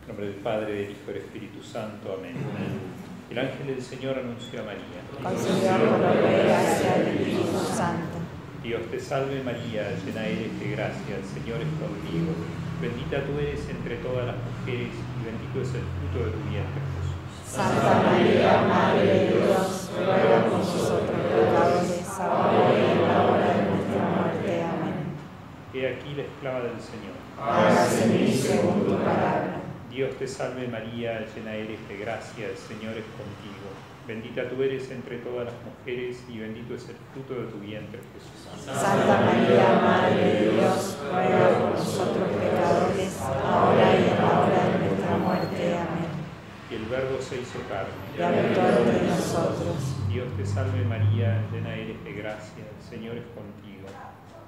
nombre del Padre, del Hijo y del Espíritu Santo. Amén. El ángel del Señor anunció a María. Concedió por obra y gracia del Espíritu Santo. Dios te salve María, llena eres de gracia, el Señor es contigo. Bendita tú eres entre todas las mujeres y bendito es el fruto de tu vientre, Jesús. Santa María, Madre de Dios, ruega por nosotros pecadores, ahora y en la hora de nuestra muerte. Amén. He aquí la esclava del Señor. Hágase en mí según tu palabra. Dios te salve María, llena eres de gracia, el Señor es contigo. Bendita tú eres entre todas las mujeres y bendito es el fruto de tu vientre, Jesús. Santa María, Madre de Dios, ruega por nosotros pecadores, ahora y en la hora de nuestra muerte. Amén. Y el Verbo se hizo carne. Y habitó entre nosotros. Dios te salve María, llena eres de gracia, el Señor es contigo.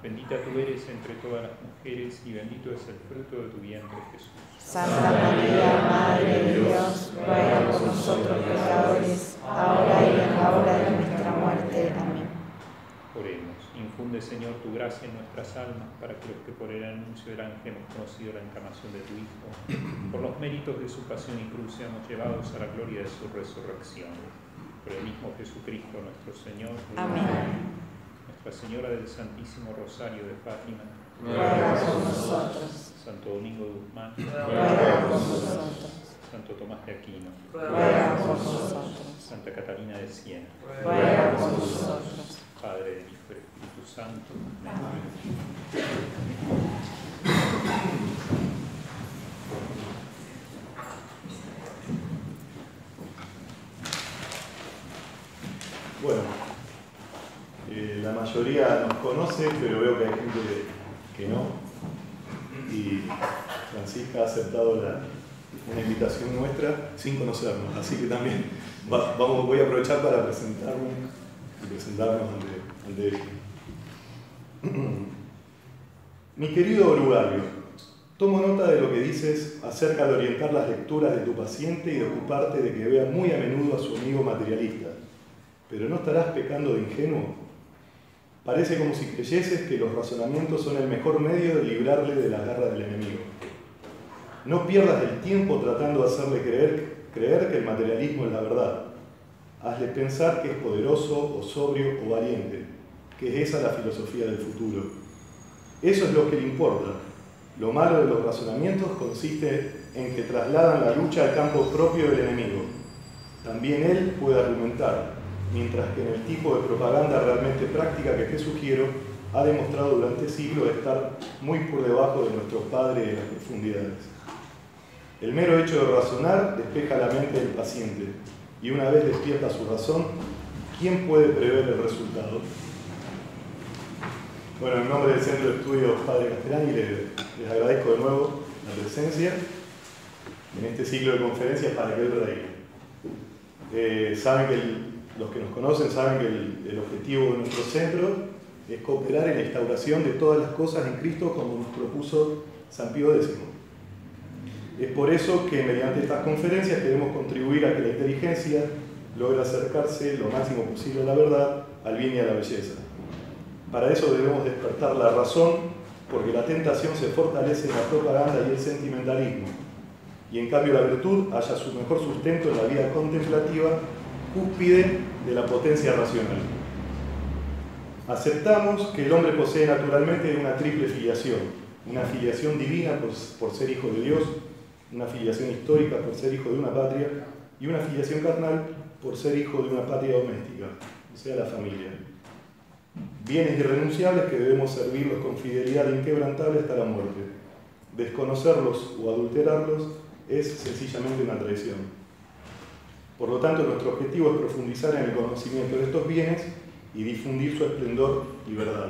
Bendita tú eres entre todas las mujeres y bendito es el fruto de tu vientre, Jesús. Santa María, Madre de Dios, ruega por nosotros pecadores, ahora y en la hora de nuestra muerte. Amén. Oremos. Infunde, Señor, tu gracia en nuestras almas, para que los que por el anuncio del ángel hemos conocido la encarnación de tu Hijo, por los méritos de su pasión y cruz, seamos llevados a la gloria de su resurrección. Por el mismo Jesucristo nuestro Señor. Amén. Nuestra Señora del Santísimo Rosario de Fátima, Ruega por nosotros. Santo Domingo de Guzmán, Ruega por nosotros. Santo Tomás de Aquino, Ruega por nosotros. Santa Catalina de Siena, Ruega por nosotros. Padre, del Hijo y del Espíritu Santo. Amén. Bueno, la mayoría nos conoce, pero veo que hay gente que no. Y Francisca ha aceptado una invitación nuestra sin conocernos, así que también voy a aprovechar para presentarnos ante ella. Mi querido orugario, tomo nota de lo que dices acerca de orientar las lecturas de tu paciente y de ocuparte de que vea muy a menudo a su amigo materialista. ¿Pero no estarás pecando de ingenuo? Parece como si creyeses que los razonamientos son el mejor medio de librarle de la garra del enemigo. No pierdas el tiempo tratando de hacerle creer que el materialismo es la verdad. Hazle pensar que es poderoso o sobrio o valiente, que es esa la filosofía del futuro. Eso es lo que le importa. Lo malo de los razonamientos consiste en que trasladan la lucha al campo propio del enemigo. También él puede argumentar, mientras que en el tipo de propaganda realmente práctica que te sugiero, ha demostrado durante siglos estar muy por debajo de nuestro Padre de las profundidades. El mero hecho de razonar despeja la mente del paciente, y una vez despierta su razón, ¿quién puede prever el resultado? Bueno, en nombre del Centro de Estudios Padre Castellani les agradezco de nuevo la presencia en este ciclo de conferencias para que él reír. Saben que los que nos conocen saben que el objetivo de nuestro centro es cooperar en la instauración de todas las cosas en Cristo como nos propuso San Pío X. Es por eso que mediante estas conferencias queremos contribuir a que la inteligencia logre acercarse lo máximo posible a la verdad, al bien y a la belleza. Para eso debemos despertar la razón, porque la tentación se fortalece en la propaganda y el sentimentalismo, y en cambio la virtud halla su mejor sustento en la vida contemplativa, cúspide de la potencia racional. Aceptamos que el hombre posee naturalmente una triple filiación: una filiación divina por ser hijo de Dios, una filiación histórica por ser hijo de una patria, y una filiación carnal por ser hijo de una patria doméstica, o sea, la familia. Bienes irrenunciables que debemos servirlos con fidelidad inquebrantable hasta la muerte. Desconocerlos o adulterarlos es sencillamente una traición. Por lo tanto, nuestro objetivo es profundizar en el conocimiento de estos bienes y difundir su esplendor y verdad.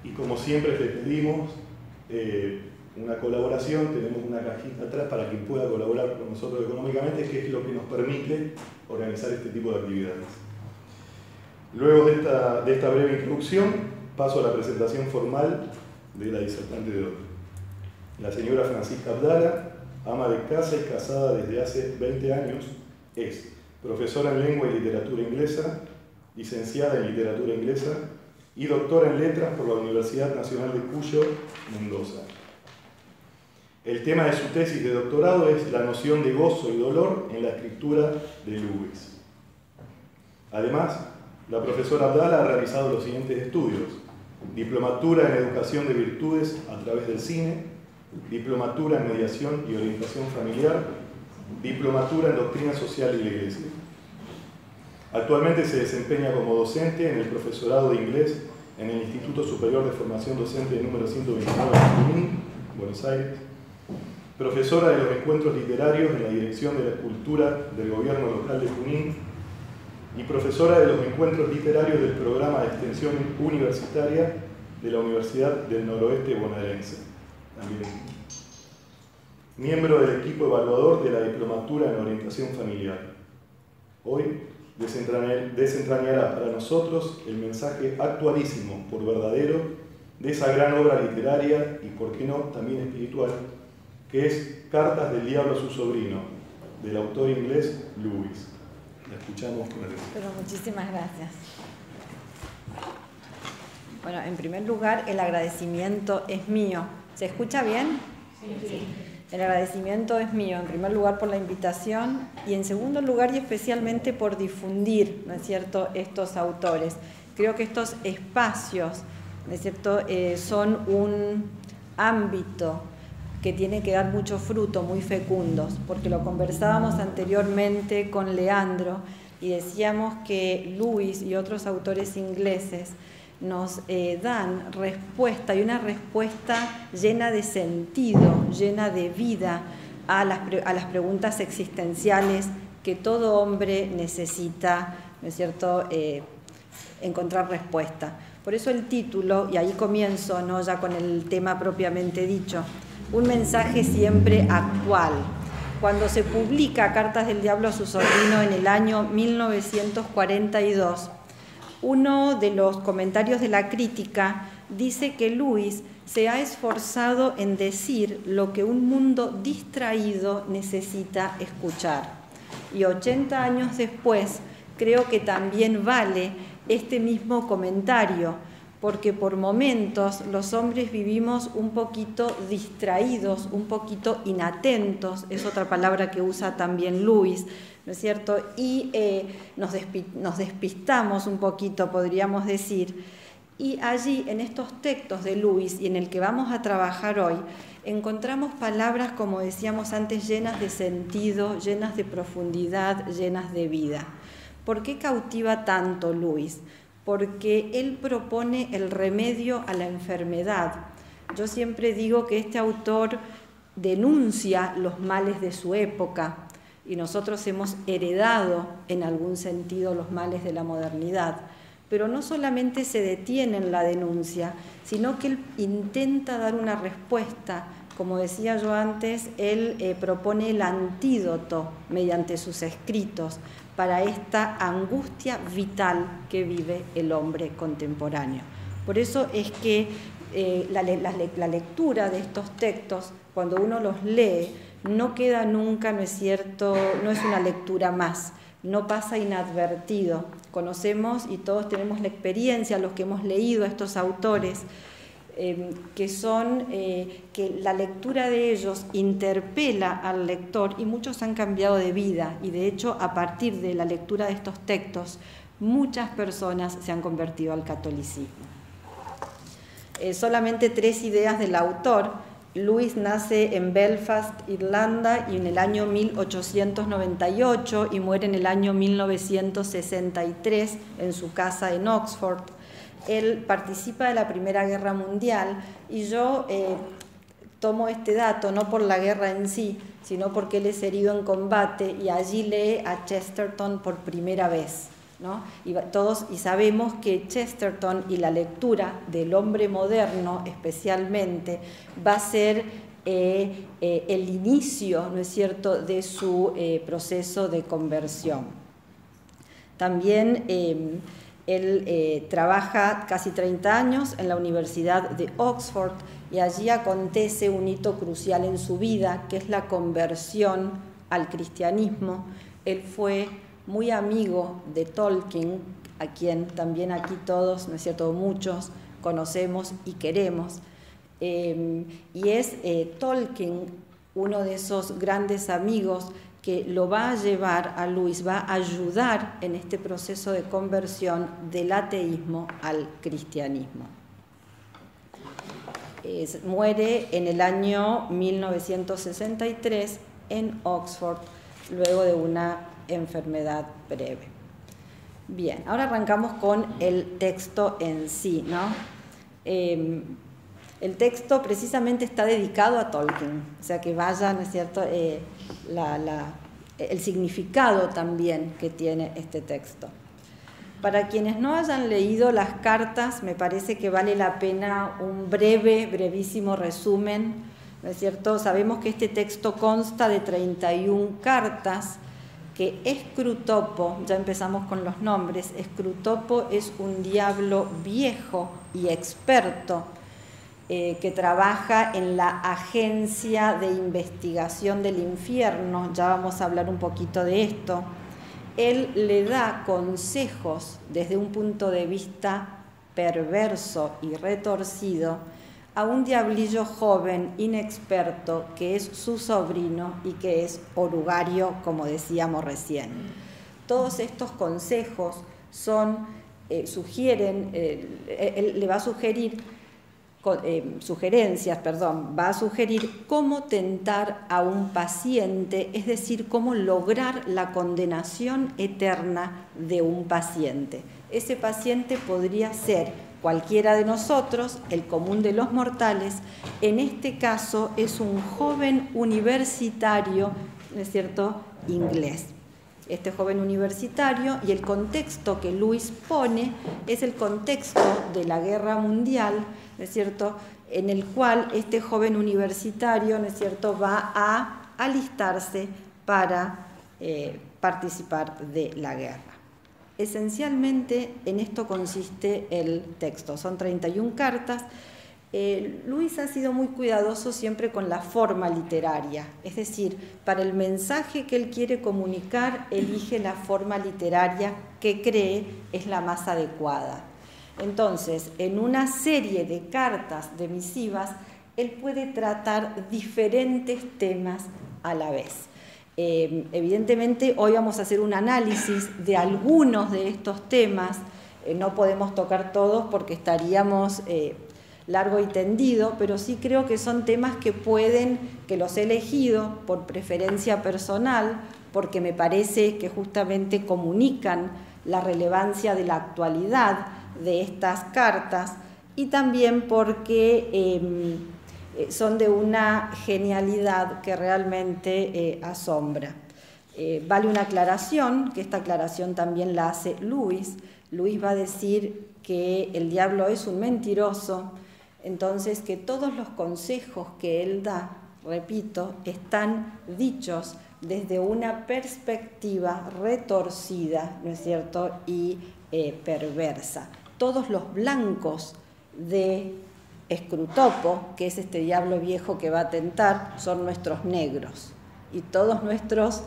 Y como siempre les pedimos una colaboración, tenemos una cajita atrás para quien pueda colaborar con nosotros económicamente, que es lo que nos permite organizar este tipo de actividades. Luego de esta breve introducción, paso a la presentación formal de la disertante de hoy. La señora Francisca Abdala, ama de casa y casada desde hace 20 años, es profesora en lengua y literatura inglesa, licenciada en literatura inglesa y doctora en letras por la Universidad Nacional de Cuyo, Mendoza. El tema de su tesis de doctorado es la noción de gozo y dolor en la escritura de Lewis. Además, la profesora Abdala ha realizado los siguientes estudios: diplomatura en educación de virtudes a través del cine, diplomatura en mediación y orientación familiar, diplomatura en doctrina social y la Iglesia. Actualmente se desempeña como docente en el profesorado de inglés en el Instituto Superior de Formación Docente número 129 de Junín, Buenos Aires, profesora de los encuentros literarios en la Dirección de la Cultura del Gobierno Local de Junín y profesora de los encuentros literarios del programa de extensión universitaria de la Universidad del Noroeste Bonaerense. También miembro del equipo evaluador de la diplomatura en orientación familiar. Hoy desentrañará para nosotros el mensaje actualísimo por verdadero de esa gran obra literaria y, por qué no, también espiritual, que es Cartas del Diablo a su sobrino, del autor inglés Lewis. La escuchamos con atención. Pero muchísimas gracias. Bueno, en primer lugar, el agradecimiento es mío. ¿Se escucha bien? Sí. El agradecimiento es mío, en primer lugar por la invitación y en segundo lugar y especialmente por difundir, ¿no es cierto?, estos autores. Creo que estos espacios, ¿no es cierto?, son un ámbito que tiene que dar mucho fruto, muy fecundos, porque lo conversábamos anteriormente con Leandro y decíamos que Lewis y otros autores ingleses nos dan respuesta, y una respuesta llena de sentido, llena de vida a las preguntas existenciales que todo hombre necesita, ¿no es cierto?, encontrar respuesta. Por eso el título, y ahí comienzo, ¿no?, ya con el tema propiamente dicho, un mensaje siempre actual. Cuando se publica Cartas del Diablo a su sobrino en el año 1942, uno de los comentarios de la crítica dice que Lewis se ha esforzado en decir lo que un mundo distraído necesita escuchar. Y 80 años después, creo que también vale este mismo comentario, porque por momentos los hombres vivimos un poquito distraídos, un poquito inatentos, es otra palabra que usa también Lewis, ¿no es cierto? Y nos despistamos un poquito, podríamos decir. Y allí, en estos textos de Lewis y en el que vamos a trabajar hoy, encontramos palabras, como decíamos antes, llenas de sentido, llenas de profundidad, llenas de vida. ¿Por qué cautiva tanto Lewis? Porque él propone el remedio a la enfermedad. Yo siempre digo que este autor denuncia los males de su época y nosotros hemos heredado en algún sentido los males de la modernidad. Pero no solamente se detiene en la denuncia, sino que él intenta dar una respuesta. Como decía yo antes, él propone el antídoto mediante sus escritos para esta angustia vital que vive el hombre contemporáneo. Por eso es que la lectura de estos textos, cuando uno los lee, no queda nunca, ¿no es cierto?, no es una lectura más, no pasa inadvertido. Conocemos y todos tenemos la experiencia, los que hemos leído a estos autores, que la lectura de ellos interpela al lector y muchos han cambiado de vida y de hecho a partir de la lectura de estos textos muchas personas se han convertido al catolicismo. Solamente 3 ideas del autor. Lewis nace en Belfast, Irlanda, y en el año 1898 y muere en el año 1963 en su casa en Oxford. Él participa de la Primera Guerra Mundial y yo tomo este dato no por la guerra en sí, sino porque él es herido en combate y allí lee a Chesterton por primera vez, ¿no? Y sabemos que Chesterton y la lectura del hombre moderno especialmente va a ser el inicio, ¿no es cierto?, de su proceso de conversión. También él trabaja casi 30 años en la Universidad de Oxford y allí acontece un hito crucial en su vida, que es la conversión al cristianismo. Él fue muy amigo de Tolkien, a quien también aquí todos, ¿no es cierto?, muchos conocemos y queremos. y es Tolkien, uno de esos grandes amigos que lo va a llevar a Lewis, va a ayudar en este proceso de conversión del ateísmo al cristianismo. Muere en el año 1963 en Oxford, luego de una enfermedad breve. Bien, ahora arrancamos con el texto en sí, ¿no? El texto precisamente está dedicado a Tolkien, o sea que vaya, ¿no es cierto?, el significado también que tiene este texto. Para quienes no hayan leído las cartas, me parece que vale la pena un brevísimo resumen, ¿no es cierto? Sabemos que este texto consta de 31 cartas, que Scrutopo, ya empezamos con los nombres, Scrutopo es un diablo viejo y experto que trabaja en la Agencia de Investigación del Infierno, ya vamos a hablar un poquito de esto. Él le da consejos desde un punto de vista perverso y retorcido a un diablillo joven, inexperto, que es su sobrino y que es orugario, como decíamos recién. Todos estos consejos él le va a sugerir va a sugerir cómo tentar a un paciente, es decir, cómo lograr la condenación eterna de un paciente. Ese paciente podría ser cualquiera de nosotros, el común de los mortales. En este caso es un joven universitario, ¿no es cierto?, inglés. Este joven universitario, y el contexto que Lewis pone es el contexto de la Guerra Mundial, ¿no es cierto?, en el cual este joven universitario, ¿no es cierto?, va a alistarse para participar de la guerra. Esencialmente en esto consiste el texto, son 31 cartas. Lewis ha sido muy cuidadoso siempre con la forma literaria, es decir, para el mensaje que él quiere comunicar, elige la forma literaria que cree es la más adecuada. Entonces, en una serie de cartas, de misivas, él puede tratar diferentes temas a la vez. Evidentemente, hoy vamos a hacer un análisis de algunos de estos temas, no podemos tocar todos porque estaríamos largo y tendido, pero sí creo que son temas que los he elegido por preferencia personal, porque me parece que justamente comunican la relevancia de la actualidad de estas cartas y también porque son de una genialidad que realmente asombra. Vale una aclaración, que esta aclaración también la hace Lewis. Lewis va a decir que el diablo es un mentiroso, entonces que todos los consejos que él da, repito, están dichos desde una perspectiva retorcida, ¿no es cierto?, y perversa. Todos los blancos de Scrutopo, que es este diablo viejo que va a tentar, son nuestros negros. Y todos nuestros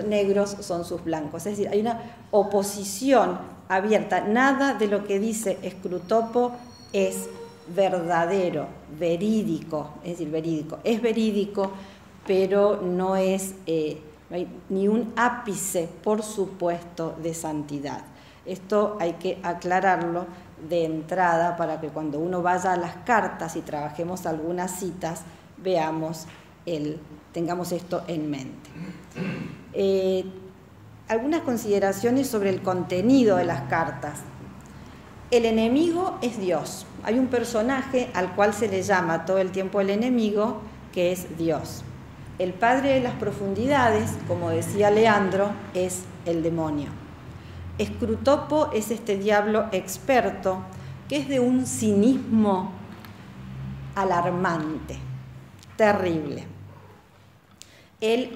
negros son sus blancos. Es decir, hay una oposición abierta. Nada de lo que dice Scrutopo es verdadero, verídico. Es decir, verídico. Es verídico, pero no hay ni un ápice, por supuesto, de santidad. Esto hay que aclararlo de entrada para que cuando uno vaya a las cartas y trabajemos algunas citas, tengamos esto en mente. Algunas consideraciones sobre el contenido de las cartas. El enemigo es Dios. Hay un personaje al cual se le llama todo el tiempo el enemigo, que es Dios. El padre de las profundidades, como decía Leandro, es el demonio. Scrutopo es este diablo experto que es de un cinismo alarmante, terrible. Él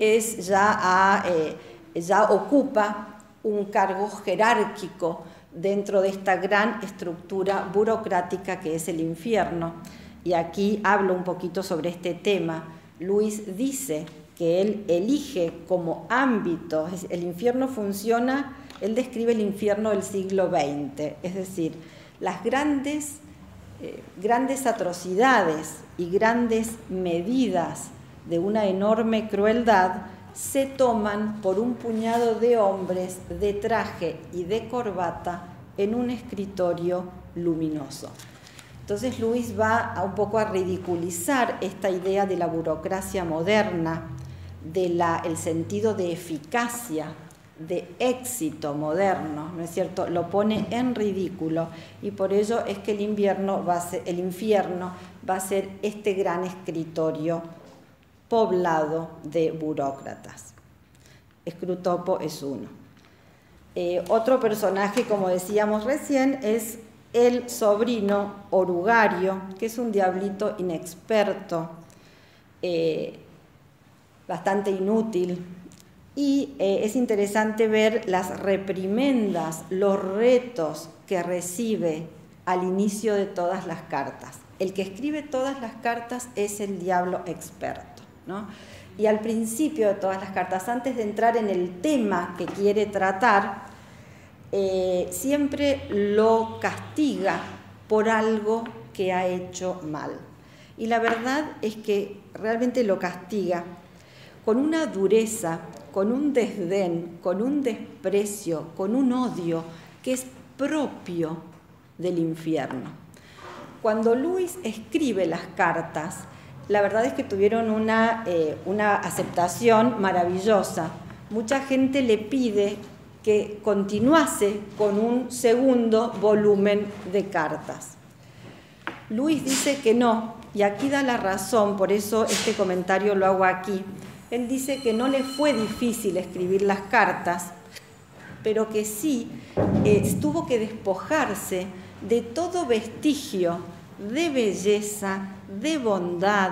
ya ocupa un cargo jerárquico dentro de esta gran estructura burocrática que es el infierno. Y aquí hablo un poquito sobre este tema. Lewis dice que él elige como ámbito, el infierno funciona. Él describe el infierno del siglo XX, es decir, las grandes grandes atrocidades y grandes medidas de una enorme crueldad se toman por un puñado de hombres de traje y de corbata en un escritorio luminoso. Entonces Luis va un poco a ridiculizar esta idea de la burocracia moderna, el sentido de eficacia, de éxito moderno, ¿no es cierto? Lo pone en ridículo y por ello es que el infierno va a ser este gran escritorio poblado de burócratas. Scrutopo es uno. Otro personaje, como decíamos recién, es el sobrino Orugario, que es un diablito inexperto, bastante inútil, y es interesante ver las reprimendas, los retos que recibe al inicio de todas las cartas. El que escribe todas las cartas es el diablo experto, ¿no? Y al principio de todas las cartas, antes de entrar en el tema que quiere tratar, siempre lo castiga por algo que ha hecho mal. Y la verdad es que realmente lo castiga con una dureza, con un desdén, con un desprecio, con un odio que es propio del infierno. Cuando Luis escribe las cartas, la verdad es que tuvieron una aceptación maravillosa. Mucha gente le pide que continuase con un segundo volumen de cartas. Luis dice que no, y aquí da la razón, por eso este comentario lo hago aquí. Él dice que no le fue difícil escribir las cartas, pero que sí tuvo que despojarse de todo vestigio de belleza, de bondad,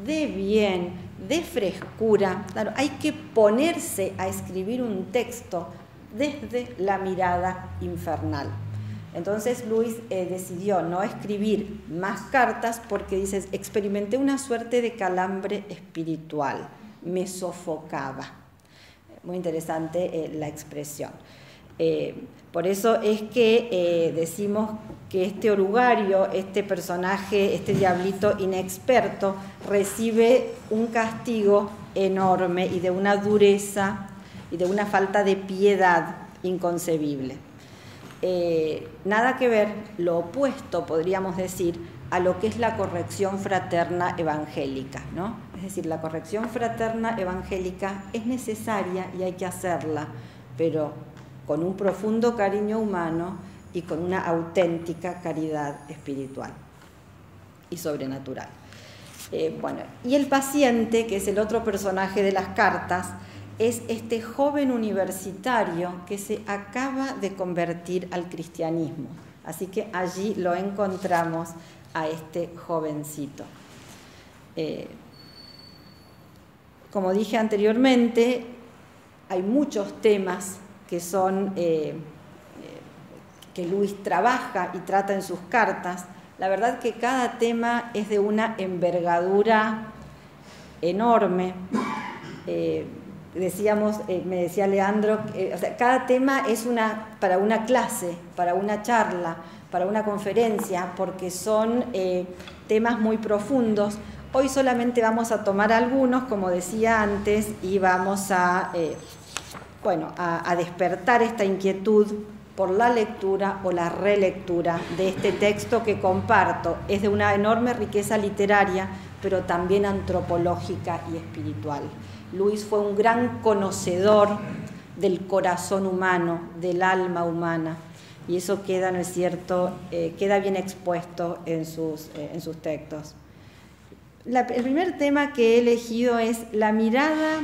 de bien, de frescura. Claro, hay que ponerse a escribir un texto desde la mirada infernal. Entonces Luis decidió no escribir más cartas porque dice, experimenté una suerte de calambre espiritual, me sofocaba. Muy interesante la expresión. Por eso es que decimos que este orugario, este personaje, este diablito inexperto, recibe un castigo enorme y de una dureza y de una falta de piedad inconcebible. Nada que ver, lo opuesto, podríamos decir, a lo que es la corrección fraterna evangélica, ¿no? Es decir, la corrección fraterna evangélica es necesaria y hay que hacerla, pero con un profundo cariño humano y con una auténtica caridad espiritual y sobrenatural. Y el paciente, que es el otro personaje de las cartas, es este joven universitario que se acaba de convertir al cristianismo. Así que allí lo encontramos a este jovencito. Como dije anteriormente, hay muchos temas que son que Luis trabaja y trata en sus cartas. La verdad que cada tema es de una envergadura enorme. Me decía Leandro, o sea, cada tema es para una clase, para una charla, para una conferencia, porque son temas muy profundos. Hoy solamente vamos a tomar algunos, como decía antes, y vamos a despertar esta inquietud por la lectura o la relectura de este texto que comparto. Es de una enorme riqueza literaria, pero también antropológica y espiritual. Luis fue un gran conocedor del corazón humano, del alma humana, y eso queda, ¿no es cierto?, queda bien expuesto en sus textos. El primer tema que he elegido es la mirada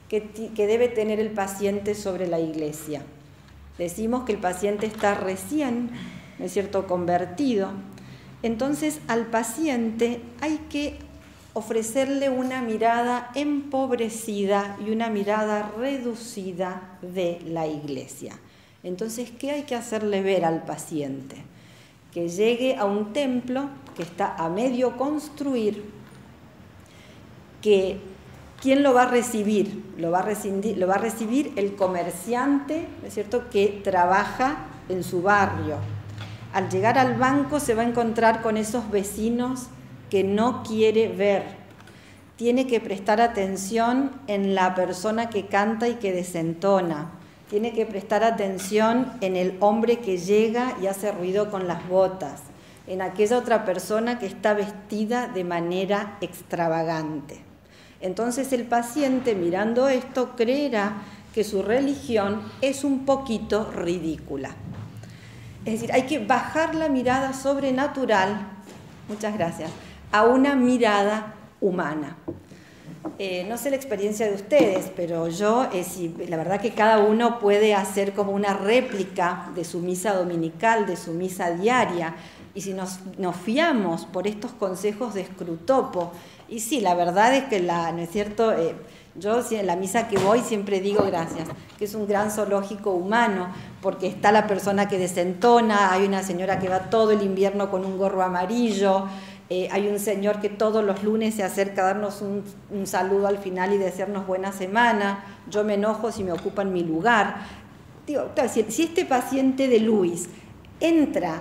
que debe tener el paciente sobre la Iglesia. Decimos que el paciente está recién, ¿no es cierto?, convertido. Entonces al paciente hay que ofrecerle una mirada empobrecida y una mirada reducida de la Iglesia. Entonces, ¿qué hay que hacerle ver al paciente? Que llegue a un templo que está a medio construir, que ¿quién lo va a recibir? Lo va a recibir el comerciante, ¿no es cierto?, que trabaja en su barrio. Al llegar al banco se va a encontrar con esos vecinos que no quiere ver. Tiene que prestar atención en la persona que canta y que desentona. Tiene que prestar atención en el hombre que llega y hace ruido con las botas, en aquella otra persona que está vestida de manera extravagante. Entonces el paciente, mirando esto, creerá que su religión es un poquito ridícula. Es decir, hay que bajar la mirada sobrenatural, muchas gracias, a una mirada humana. No sé la experiencia de ustedes, pero yo, la verdad que cada uno puede hacer como una réplica de su misa dominical, de su misa diaria, y si nos fiamos por estos consejos de Scrutopo, y sí, la verdad es que, ¿no es cierto?, yo en la misa que voy siempre digo gracias, que es un gran zoológico humano, porque está la persona que desentona, hay una señora que va todo el invierno con un gorro amarillo, hay un señor que todos los lunes se acerca a darnos un saludo al final y desearnos buena semana, yo me enojo si me ocupan mi lugar. Digo, si este paciente de Luis entra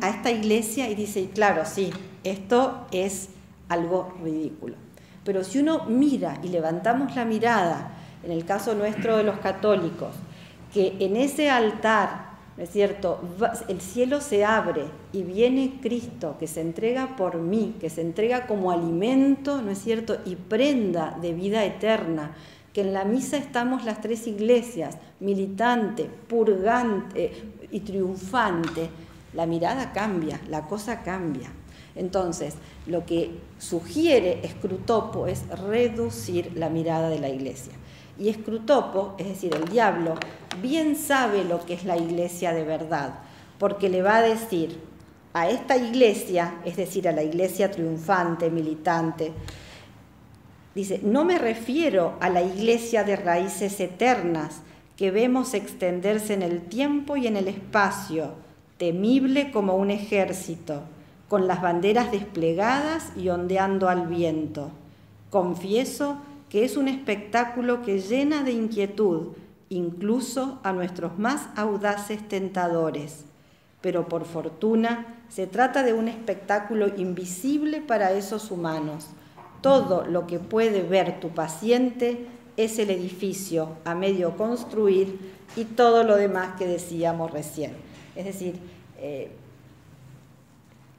a esta iglesia y dice, claro, sí, esto es algo ridículo. Pero si uno mira y levantamos la mirada, en el caso nuestro de los católicos, que en ese altar, ¿no es cierto?, el cielo se abre y viene Cristo, que se entrega por mí, que se entrega como alimento, ¿no es cierto?, y prenda de vida eterna, que en la misa estamos las tres iglesias, militante, purgante y triunfante, la mirada cambia, la cosa cambia. Entonces, lo que sugiere Scrutopo es reducir la mirada de la iglesia. Y Scrutopo, es decir, el diablo, bien sabe lo que es la iglesia de verdad, porque le va a decir a esta iglesia, es decir, a la iglesia triunfante, militante, dice, no me refiero a la iglesia de raíces eternas que vemos extenderse en el tiempo y en el espacio, temible como un ejército, con las banderas desplegadas y ondeando al viento. Confieso que es un espectáculo que llena de inquietud, incluso a nuestros más audaces tentadores. Pero por fortuna se trata de un espectáculo invisible para esos humanos. Todo lo que puede ver tu paciente es el edificio a medio construir y todo lo demás que decíamos recién. Es decir,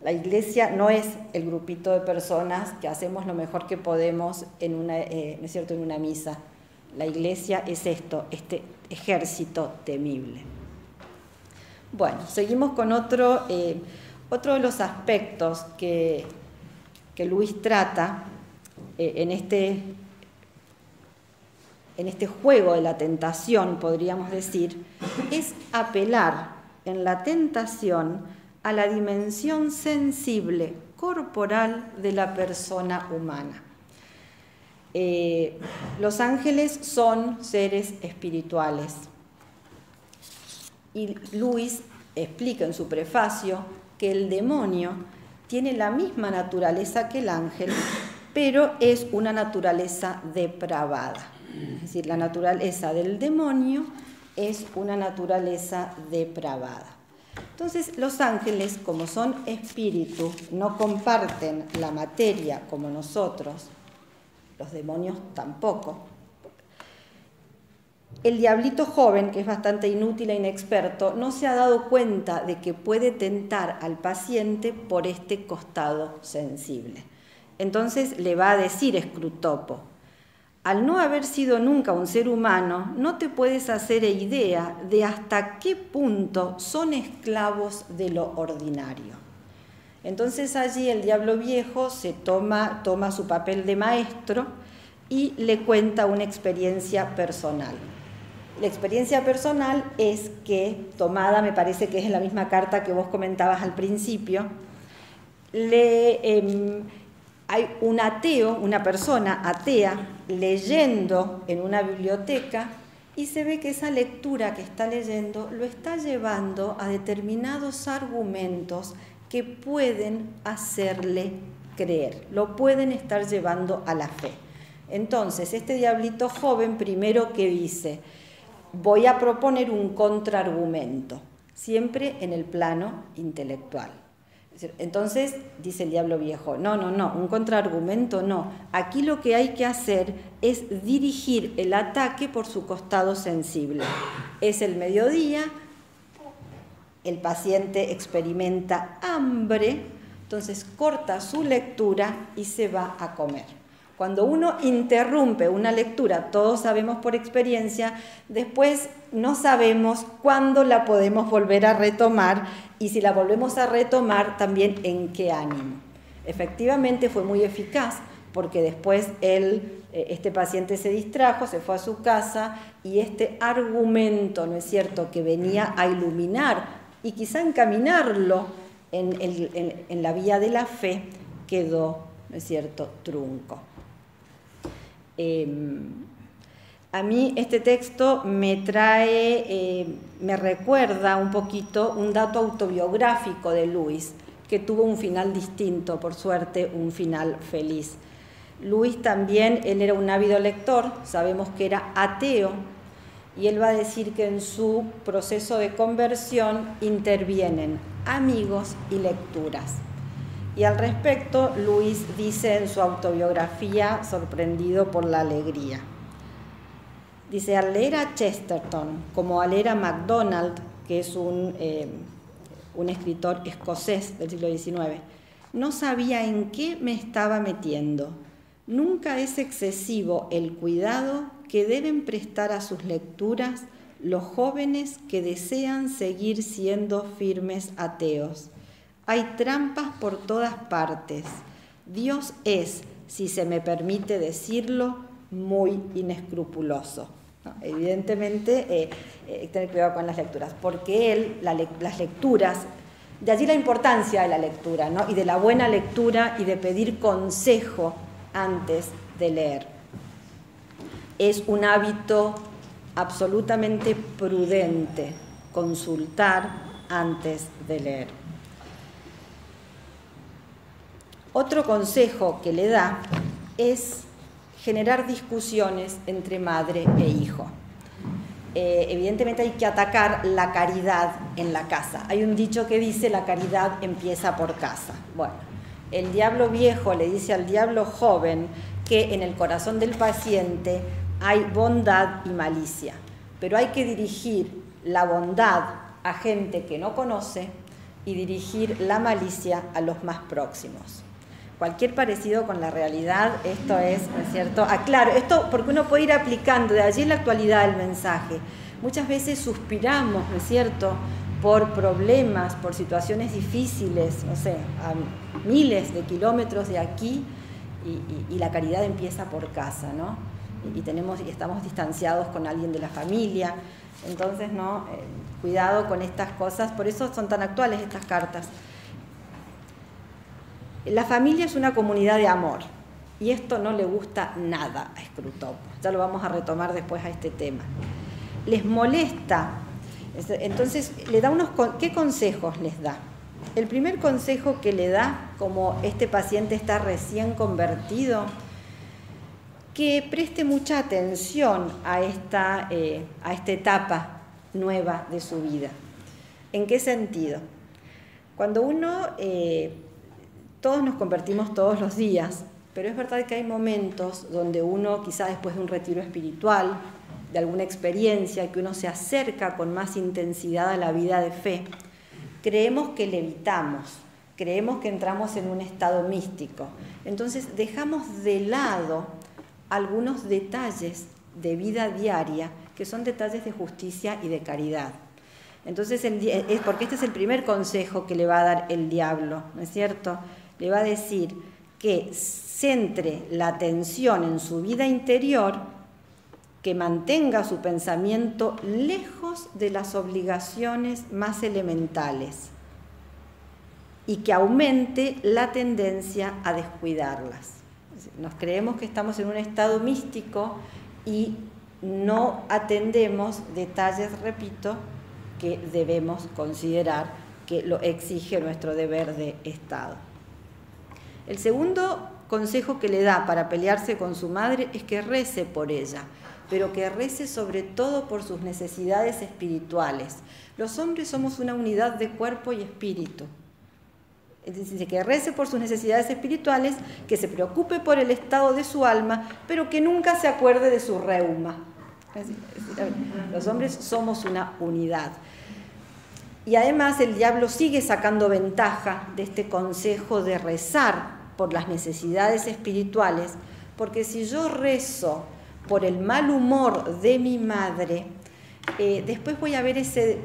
la iglesia no es el grupito de personas que hacemos lo mejor que podemos en ¿no es cierto?, en una misa. La iglesia es esto, este ejército temible. Bueno, seguimos con otro de los aspectos que Luis trata en este juego de la tentación, podríamos decir, es apelar en la tentación a la dimensión sensible, corporal de la persona humana. Los ángeles son seres espirituales. Y Luis explica en su prefacio que el demonio tiene la misma naturaleza que el ángel, pero es una naturaleza depravada. Es decir, la naturaleza del demonio es una naturaleza depravada. Entonces, los ángeles, como son espíritus, no comparten la materia como nosotros, los demonios tampoco. El diablito joven, que es bastante inútil e inexperto, no se ha dado cuenta de que puede tentar al paciente por este costado sensible. Entonces le va a decir Scrutopo, al no haber sido nunca un ser humano, no te puedes hacer idea de hasta qué punto son esclavos de lo ordinario. Entonces allí el diablo viejo se toma su papel de maestro y le cuenta una experiencia personal. La experiencia personal es que, tomada, me parece que es en la misma carta que vos comentabas al principio, hay un ateo, una persona atea, leyendo en una biblioteca y se ve que esa lectura que está leyendo lo está llevando a determinados argumentos que pueden hacerle creer, lo pueden estar llevando a la fe. Entonces, este diablito joven primero que dice, voy a proponer un contraargumento. siempre en el plano intelectual. Entonces, dice el diablo viejo, no, un contraargumento no. Aquí lo que hay que hacer es dirigir el ataque por su costado sensible. Es el mediodía, el paciente experimenta hambre, entonces corta su lectura y se va a comer. Cuando uno interrumpe una lectura, todos sabemos por experiencia, después no sabemos cuándo la podemos volver a retomar y si la volvemos a retomar, también en qué ánimo. Efectivamente fue muy eficaz porque después este paciente se distrajo, se fue a su casa y este argumento, ¿no es cierto?, que venía a iluminar y quizá encaminarlo en la vía de la fe, quedó, ¿no es cierto?, trunco. A mí este texto me recuerda un poquito un dato autobiográfico de Luis, que tuvo un final distinto, por suerte, un final feliz. Luis también, él era un ávido lector, sabemos que era ateo, y él va a decir que en su proceso de conversión intervienen amigos y lecturas. Y al respecto, Luis dice en su autobiografía, sorprendido por la alegría. Dice, al leer a Chesterton, como al leer a MacDonald, que es un escritor escocés del siglo XIX, no sabía en qué me estaba metiendo. Nunca es excesivo el cuidado que deben prestar a sus lecturas los jóvenes que desean seguir siendo firmes ateos. Hay trampas por todas partes. Dios es, si se me permite decirlo, muy inescrupuloso. ¿No? Evidentemente, tener cuidado con las lecturas, porque las lecturas, de allí la importancia de la lectura, ¿no? Y de la buena lectura y de pedir consejo antes de leer. Es un hábito absolutamente prudente consultar antes de leer. Otro consejo que le da es generar discusiones entre madre e hijo. Evidentemente hay que atacar la caridad en la casa. Hay un dicho que dice la caridad empieza por casa. Bueno, el diablo viejo le dice al diablo joven que en el corazón del paciente hay bondad y malicia, pero hay que dirigir la bondad a gente que no conoce y dirigir la malicia a los más próximos. Cualquier parecido con la realidad, esto es, ¿no es cierto? Claro, esto porque uno puede ir aplicando, de allí en la actualidad el mensaje. Muchas veces suspiramos, ¿no es cierto?, por problemas, por situaciones difíciles, no sé, a miles de kilómetros de aquí, y la caridad empieza por casa, ¿no? Y estamos distanciados con alguien de la familia. Entonces, ¿no? Cuidado con estas cosas, por eso son tan actuales estas cartas. La familia es una comunidad de amor, y esto no le gusta nada a Scrutopo. Ya lo vamos a retomar después a este tema. Les molesta, entonces le da ¿qué consejos les da? El primer consejo que le da, como este paciente está recién convertido, que preste mucha atención a esta etapa nueva de su vida. ¿En qué sentido? Cuando todos nos convertimos todos los días, pero es verdad que hay momentos donde uno, quizá después de un retiro espiritual, de alguna experiencia, que uno se acerca con más intensidad a la vida de fe, creemos que levitamos, creemos que entramos en un estado místico. Entonces dejamos de lado algunos detalles de vida diaria que son detalles de justicia y de caridad. Entonces, porque este es el primer consejo que le va a dar el diablo, ¿no es cierto? Le va a decir que centre la atención en su vida interior, que mantenga su pensamiento lejos de las obligaciones más elementales y que aumente la tendencia a descuidarlas. Nos creemos que estamos en un estado místico y no atendemos detalles, repito, que debemos considerar que lo exige nuestro deber de Estado. El segundo consejo que le da para pelearse con su madre es que rece por ella, pero que rece sobre todo por sus necesidades espirituales. Los hombres somos una unidad de cuerpo y espíritu. Es decir, que rece por sus necesidades espirituales, que se preocupe por el estado de su alma, pero que nunca se acuerde de su reuma. Los hombres somos una unidad. Y además el diablo sigue sacando ventaja de este consejo de rezar por las necesidades espirituales, porque si yo rezo por el mal humor de mi madre, después voy a ver ese...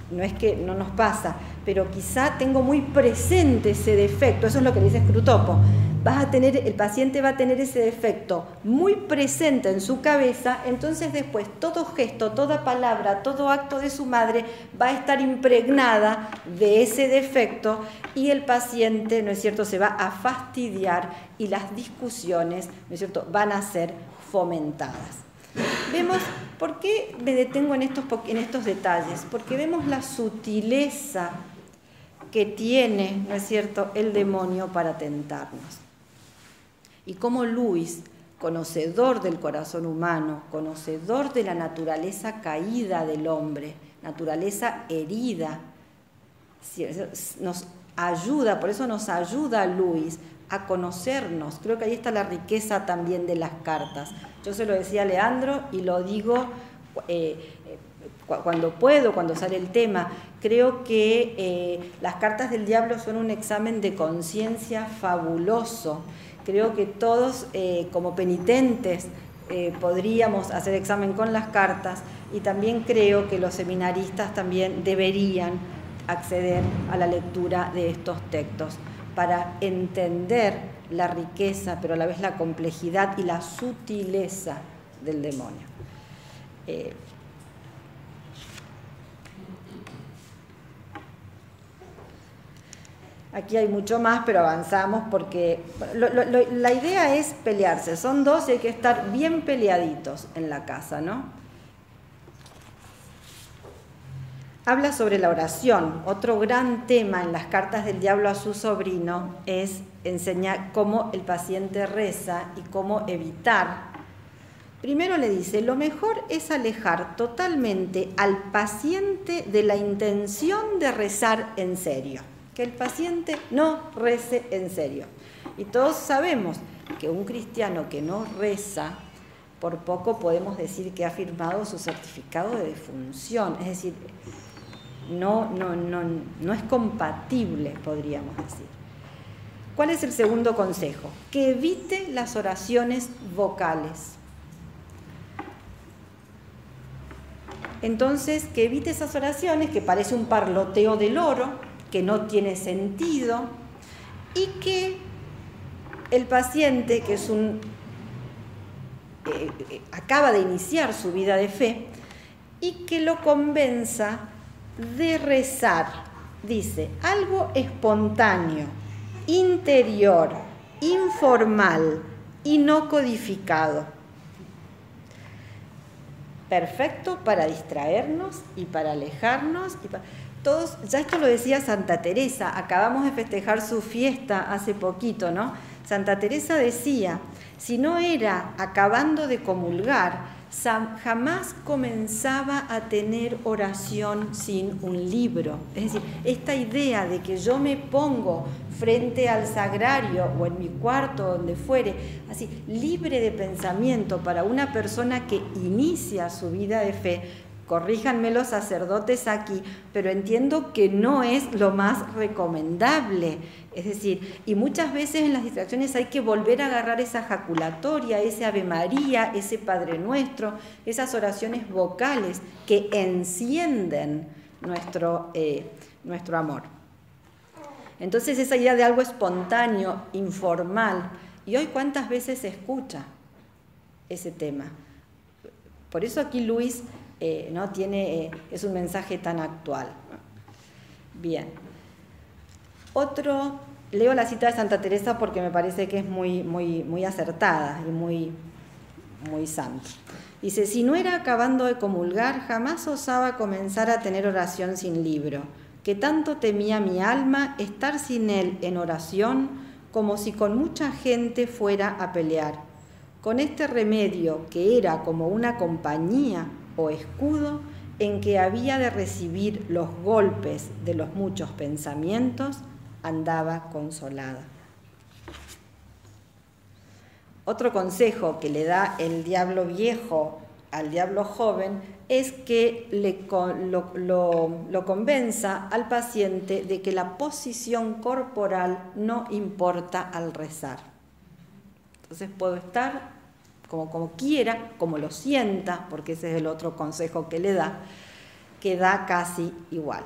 No es que no nos pasa, pero quizá tengo muy presente ese defecto. Eso es lo que dice Scrutopo. El paciente va a tener ese defecto muy presente en su cabeza, entonces después todo gesto, toda palabra, todo acto de su madre va a estar impregnada de ese defecto y el paciente, ¿no es cierto?, se va a fastidiar y las discusiones, ¿no es cierto?, van a ser fomentadas. Vemos, ¿por qué me detengo en estos detalles? Porque vemos la sutileza que tiene, ¿no es cierto?, el demonio para tentarnos. Y cómo Luis, conocedor del corazón humano, conocedor de la naturaleza caída del hombre, naturaleza herida, nos ayuda, por eso nos ayuda Luis a conocernos. Creo que ahí está la riqueza también de las cartas. Yo se lo decía a Leandro y lo digo cuando puedo, cuando sale el tema. Creo que las cartas del diablo son un examen de conciencia fabuloso. Creo que todos como penitentes podríamos hacer examen con las cartas y también creo que los seminaristas también deberían acceder a la lectura de estos textos para entender la riqueza, pero a la vez la complejidad y la sutileza del demonio. Aquí hay mucho más, pero avanzamos porque la idea es pelearse. Son dos y hay que estar bien peleaditos en la casa, ¿no? Habla sobre la oración. Otro gran tema en las cartas del diablo a su sobrino es enseñar cómo el paciente reza y cómo evitar. Primero le dice, lo mejor es alejar totalmente al paciente de la intención de rezar en serio. Que el paciente no rece en serio. Y todos sabemos que un cristiano que no reza, por poco podemos decir que ha firmado su certificado de defunción. Es decir, no es compatible, podríamos decir. ¿Cuál es el segundo consejo? Que evite las oraciones vocales. Entonces, que evite esas oraciones que parece un parloteo de loro, que no tiene sentido, y que el paciente, que es acaba de iniciar su vida de fe, y que lo convenza de rezar, dice, algo espontáneo, interior, informal y no codificado. Perfecto para distraernos y para alejarnos. Todos, ya esto lo decía Santa Teresa, acabamos de festejar su fiesta hace poquito, ¿no? Santa Teresa decía, si no era acabando de comulgar, jamás comenzaba a tener oración sin un libro. Es decir, esta idea de que yo me pongo frente al sagrario o en mi cuarto, donde fuere, así, libre de pensamiento para una persona que inicia su vida de fe. Corríjanme los sacerdotes aquí, pero entiendo que no es lo más recomendable. Es decir, y muchas veces en las distracciones hay que volver a agarrar esa jaculatoria, ese Ave María, ese Padre Nuestro, esas oraciones vocales que encienden nuestro amor. Entonces esa idea de algo espontáneo, informal, y hoy cuántas veces se escucha ese tema. Por eso aquí Luis es un mensaje tan actual. Bien. Leo la cita de Santa Teresa porque me parece que es muy acertada y muy santa. Dice, si no era acabando de comulgar, jamás osaba comenzar a tener oración sin libro, que tanto temía mi alma estar sin él en oración, como si con mucha gente fuera a pelear. con este remedio que era como una compañía o escudo en que había de recibir los golpes de los muchos pensamientos, andaba consolada. Otro consejo que le da el diablo viejo al diablo joven es que lo convenza al paciente de que la posición corporal no importa al rezar. Entonces puedo estar como quiera, como lo sienta, porque ese es el otro consejo que le da, que da casi igual.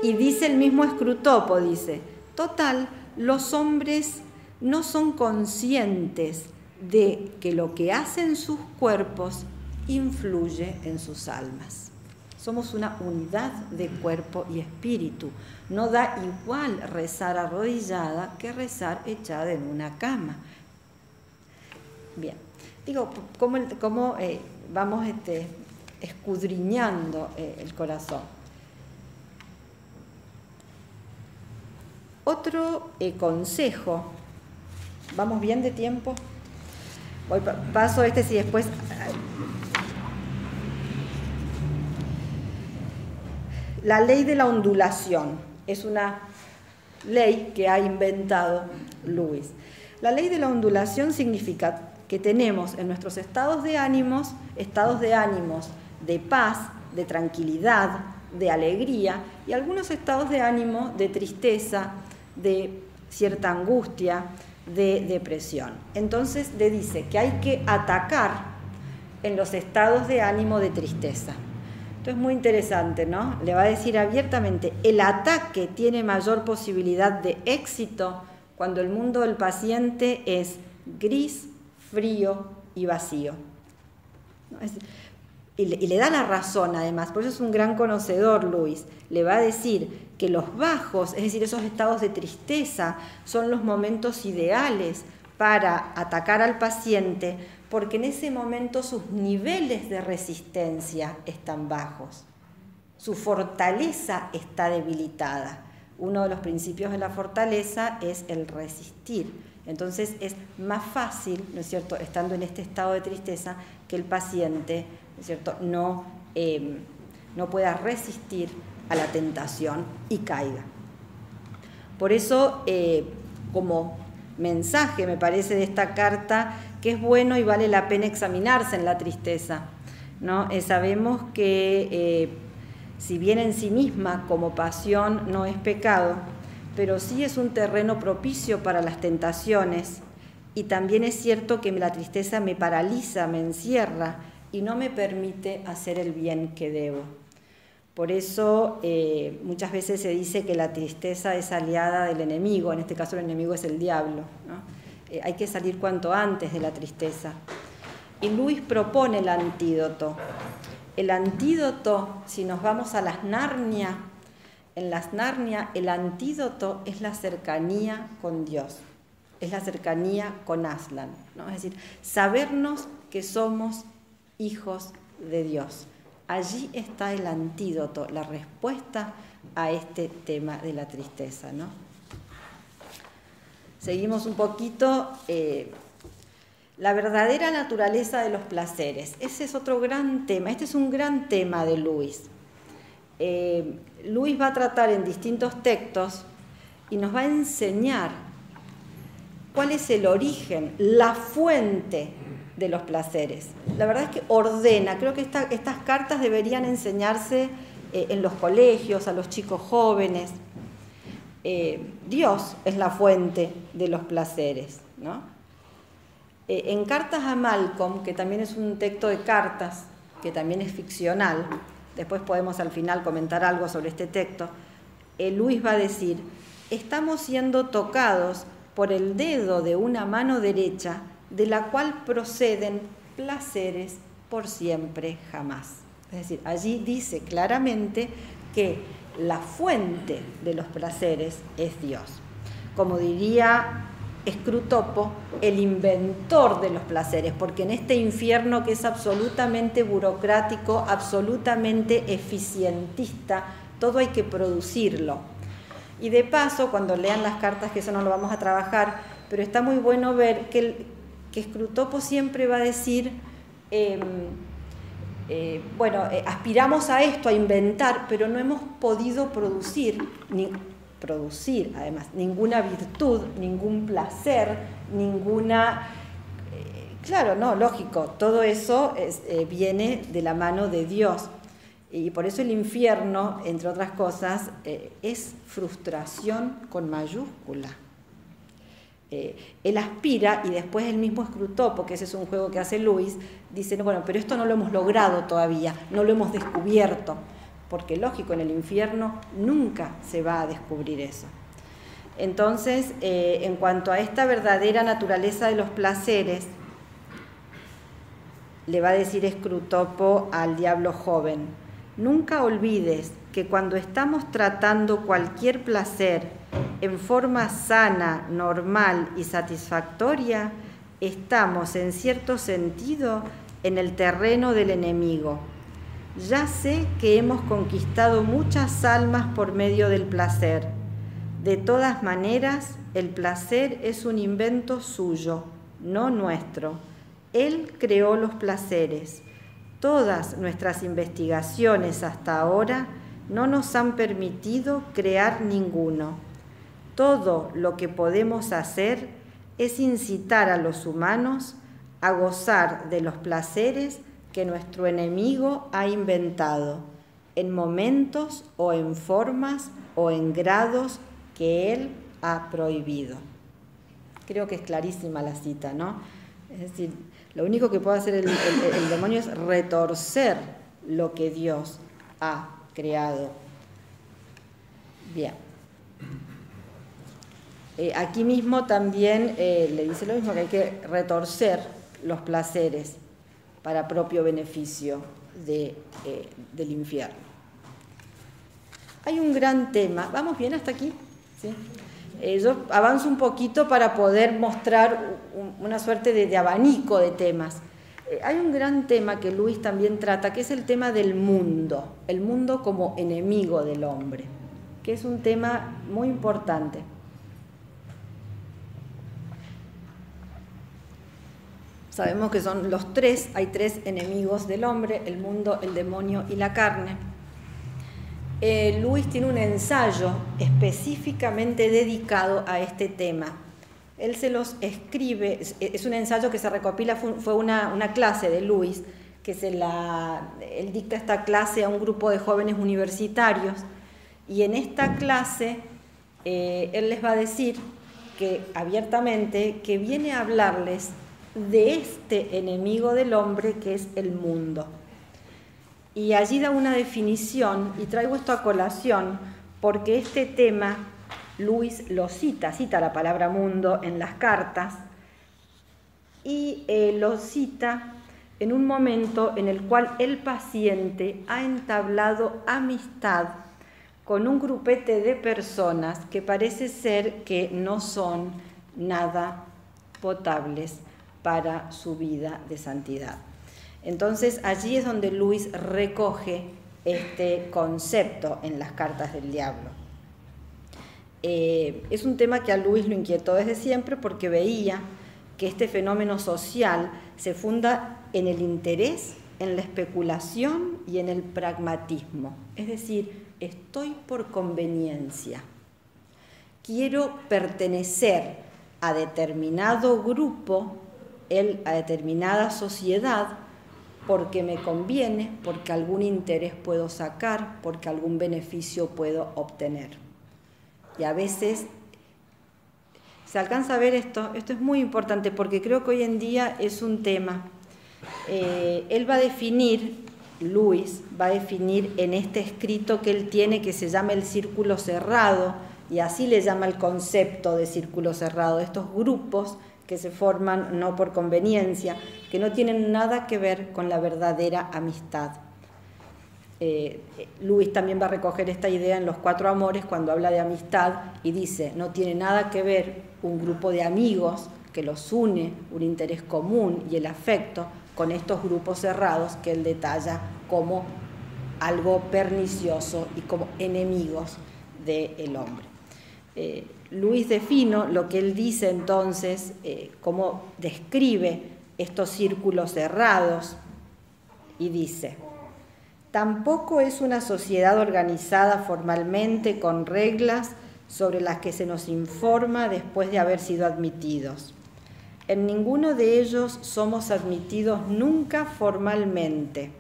Y dice el mismo Scrutopo, dice, total, los hombres no son conscientes de que lo que hacen sus cuerpos influye en sus almas. Somos una unidad de cuerpo y espíritu. No da igual rezar arrodillada que rezar echada en una cama. Bien, digo, ¿cómo vamos escudriñando el corazón? Otro consejo, ¿vamos bien de tiempo? Paso si después... La ley de la ondulación es una ley que ha inventado Lewis. La ley de la ondulación significa que tenemos en nuestros estados de ánimos de paz, de tranquilidad, de alegría y algunos estados de ánimo de tristeza, de cierta angustia, de depresión. Entonces le dice que hay que atacar en los estados de ánimo de tristeza. Esto es muy interesante, ¿no? Le va a decir abiertamente, el ataque tiene mayor posibilidad de éxito cuando el mundo del paciente es gris, frío y vacío. Y le da la razón además, por eso es un gran conocedor Lewis. Le va a decir que los bajos, es decir, esos estados de tristeza, son los momentos ideales para atacar al paciente, porque en ese momento sus niveles de resistencia están bajos, su fortaleza está debilitada. Uno de los principios de la fortaleza es el resistir. Entonces es más fácil, ¿no es cierto?, estando en este estado de tristeza, que el paciente, ¿no es cierto?, no pueda resistir a la tentación y caiga. Por eso, como mensaje, me parece, de esta carta, que es bueno y vale la pena examinarse en la tristeza, ¿no? Sabemos que si bien en sí misma como pasión no es pecado, pero sí es un terreno propicio para las tentaciones, y también es cierto que la tristeza me paraliza, me encierra y no me permite hacer el bien que debo. Por eso muchas veces se dice que la tristeza es aliada del enemigo, en este caso el enemigo es el diablo, ¿no? Hay que salir cuanto antes de la tristeza. Y Lewis propone el antídoto. El antídoto, si nos vamos a las Narnia, en las Narnia el antídoto es la cercanía con Dios, es la cercanía con Aslan, ¿no? Es decir, sabernos que somos hijos de Dios. Allí está el antídoto, la respuesta a este tema de la tristeza, ¿no? Seguimos un poquito. La verdadera naturaleza de los placeres. Ese es otro gran tema. Este es un gran tema de Lewis. Lewis va a tratar en distintos textos y nos va a enseñar cuál es el origen, la fuente de los placeres. La verdad es que ordena. Creo que estas cartas deberían enseñarse en los colegios, a los chicos jóvenes. Dios es la fuente de los placeres, ¿no? En Cartas a Malcolm, que también es un texto de cartas, que también es ficcional, después podemos al final comentar algo sobre este texto, Lewis va a decir, estamos siendo tocados por el dedo de una mano derecha, de la cual proceden placeres por siempre jamás. Es decir, allí dice claramente que la fuente de los placeres es Dios. Como diría Scrutopo, el inventor de los placeres, porque en este infierno que es absolutamente burocrático, absolutamente eficientista, todo hay que producirlo. Y de paso, cuando lean las cartas, que eso no lo vamos a trabajar, pero está muy bueno ver que que Scrutopo siempre va a decir, aspiramos a esto, a inventar, pero no hemos podido producir además ninguna virtud, ningún placer, ninguna... claro, no, lógico, todo eso viene de la mano de Dios. Y por eso el infierno, entre otras cosas, es frustración con mayúscula. Él aspira, y después el mismo Scrutopo, que ese es un juego que hace Lewis, dice, no, bueno, pero esto no lo hemos logrado todavía, no lo hemos descubierto, porque lógico, en el infierno nunca se va a descubrir eso. Entonces, en cuanto a esta verdadera naturaleza de los placeres, le va a decir Scrutopo al diablo joven: nunca olvides que cuando estamos tratando cualquier placer en forma sana, normal y satisfactoria, estamos en cierto sentido en el terreno del enemigo. Ya sé que hemos conquistado muchas almas por medio del placer. De todas maneras, el placer es un invento suyo, no nuestro. Él creó los placeres. Todas nuestras investigaciones hasta ahora no nos han permitido crear ninguno. Todo lo que podemos hacer es incitar a los humanos a gozar de los placeres que nuestro enemigo ha inventado, en momentos o en formas o en grados que él ha prohibido. Creo que es clarísima la cita, ¿no? Es decir, lo único que puede hacer el demonio es retorcer lo que Dios ha creado. Bien. Aquí mismo también le dice lo mismo, que hay que retorcer los placeres para propio beneficio del infierno. Hay un gran tema. ¿Vamos bien hasta aquí? ¿Sí? Yo avanzo un poquito para poder mostrar una suerte de abanico de temas. Hay un gran tema que Lewis también trata, que es el tema del mundo, el mundo como enemigo del hombre, que es un tema muy importante. Sabemos que son los tres, hay tres enemigos del hombre: el mundo, el demonio y la carne. Lewis tiene un ensayo específicamente dedicado a este tema. Él se los escribe, es un ensayo que se recopila, fue una clase de Lewis, que él dicta esta clase a un grupo de jóvenes universitarios, y en esta clase él les va a decir abiertamente que viene a hablarles de este enemigo del hombre que es el mundo. Y allí da una definición, y traigo esto a colación porque este tema Lewis lo cita la palabra mundo en las cartas, y lo cita en un momento en el cual el paciente ha entablado amistad con un grupete de personas que parece ser que no son nada potables para su vida de santidad. Entonces allí es donde Lewis recoge este concepto en las cartas del diablo. Es un tema que a Lewis lo inquietó desde siempre, porque veía que este fenómeno social se funda en el interés, en la especulación y en el pragmatismo. Es decir, estoy por conveniencia. Quiero pertenecer a determinado grupo, a determinada sociedad, porque me conviene, porque algún interés puedo sacar, porque algún beneficio puedo obtener. Y a veces se alcanza a ver esto es muy importante, porque creo que hoy en día es un tema. Él va a definir, Lewis va a definir en este escrito que él tiene, que se llama el círculo cerrado, y así le llama el concepto de círculo cerrado, de estos grupos que se forman no por conveniencia, que no tienen nada que ver con la verdadera amistad. Lewis también va a recoger esta idea en Los Cuatro Amores, cuando habla de amistad, y dice: no tiene nada que ver un grupo de amigos que los une un interés común y el afecto, con estos grupos cerrados que él detalla como algo pernicioso y como enemigos del hombre. Luis de Fino, lo que él dice entonces, cómo describe estos círculos cerrados, y dice: tampoco es una sociedad organizada formalmente con reglas sobre las que se nos informa después de haber sido admitidos. En ninguno de ellos somos admitidos nunca formalmente.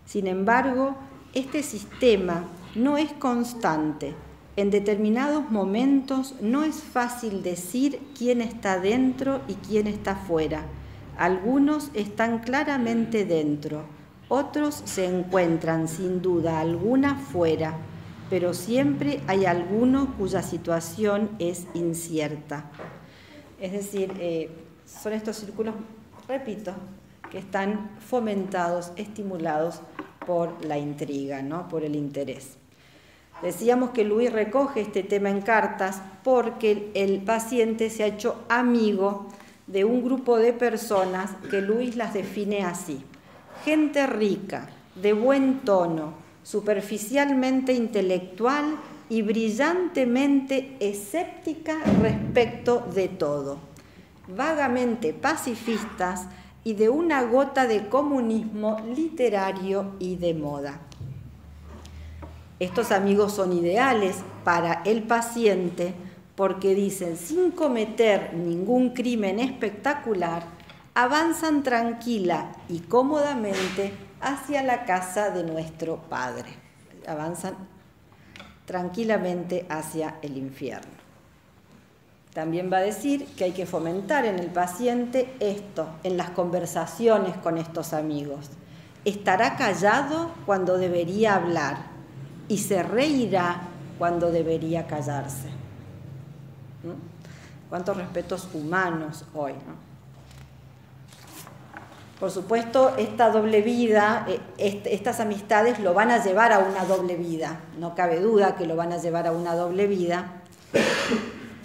Sin embargo, este sistema no es constante. En determinados momentos no es fácil decir quién está dentro y quién está fuera. Algunos están claramente dentro, otros se encuentran sin duda alguna fuera, pero siempre hay alguno cuya situación es incierta. Es decir, son estos círculos, repito, que están fomentados, estimulados por la intriga, ¿no? Por el interés. Decíamos que Luis recoge este tema en cartas porque el paciente se ha hecho amigo de un grupo de personas que Luis las define así: gente rica, de buen tono, superficialmente intelectual y brillantemente escéptica respecto de todo, vagamente pacifistas y de una gota de comunismo literario y de moda. Estos amigos son ideales para el paciente porque dicen, sin cometer ningún crimen espectacular, avanzan tranquila y cómodamente hacia la casa de nuestro Padre. Avanzan tranquilamente hacia el infierno. También va a decir que hay que fomentar en el paciente esto, en las conversaciones con estos amigos. Estará callado cuando debería hablar y se reirá cuando debería callarse. ¿No? Cuántos respetos humanos hoy, ¿no? Por supuesto, esta doble vida, estas amistades lo van a llevar a una doble vida, no cabe duda que lo van a llevar a una doble vida,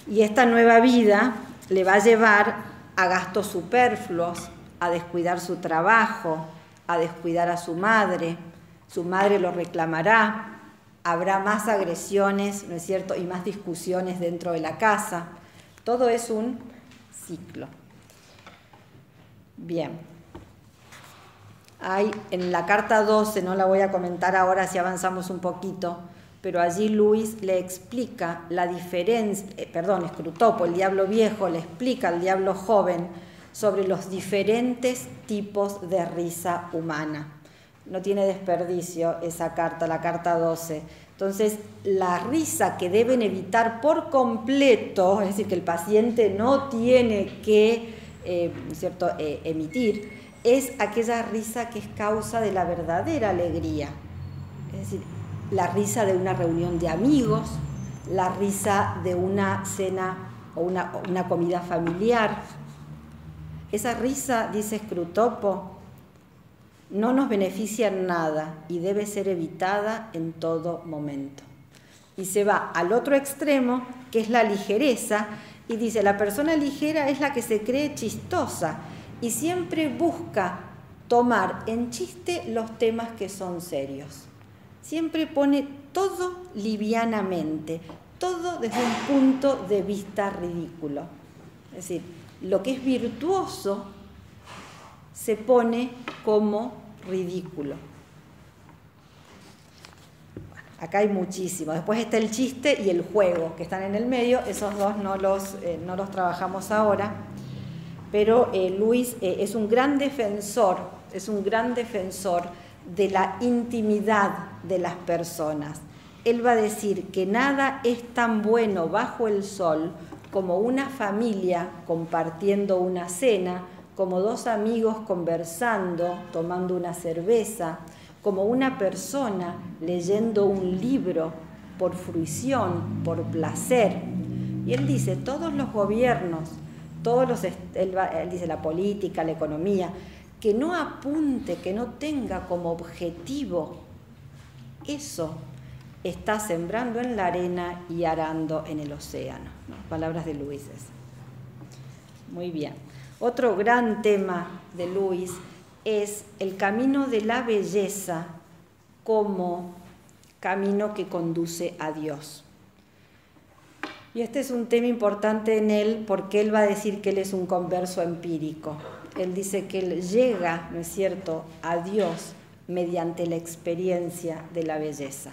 y esta nueva vida le va a llevar a gastos superfluos, a descuidar su trabajo, a descuidar a su madre lo reclamará, habrá más agresiones, ¿no es cierto?, y más discusiones dentro de la casa. Todo es un ciclo. Bien. Hay en la carta 12, no la voy a comentar ahora si avanzamos un poquito, pero allí Luis le explica la diferencia, Scrutopo, el diablo viejo, le explica al diablo joven sobre los diferentes tipos de risa humana. No tiene desperdicio esa carta, la carta 12. Entonces, la risa que deben evitar por completo, es decir, que el paciente no tiene que emitir, es aquella risa que es causa de la verdadera alegría. Es decir, la risa de una reunión de amigos, la risa de una cena o una comida familiar. Esa risa, dice Scrutopo, no nos beneficia en nada y debe ser evitada en todo momento. Y se va al otro extremo, que es la ligereza, y dice, la persona ligera es la que se cree chistosa y siempre busca tomar en chiste los temas que son serios. Siempre pone todo livianamente, todo desde un punto de vista ridículo. Es decir, lo que es virtuoso se pone como ridículo. Bueno, acá hay muchísimo. Después está el chiste y el juego, que están en el medio. Esos dos no los trabajamos ahora. Pero Luis es un gran defensor de la intimidad de las personas. Él va a decir que nada es tan bueno bajo el sol como una familia compartiendo una cena, como dos amigos conversando, tomando una cerveza, como una persona leyendo un libro por fruición, por placer. Y él dice, todos los gobiernos, él dice la política, la economía, que no apunte, que no tenga como objetivo eso, está sembrando en la arena y arando en el océano, ¿no? Palabras de Luis. Muy bien. Otro gran tema de Luis es el camino de la belleza como camino que conduce a Dios. Y este es un tema importante en él porque él va a decir que él es un converso empírico. Él dice que él llega, ¿no es cierto?, a Dios mediante la experiencia de la belleza,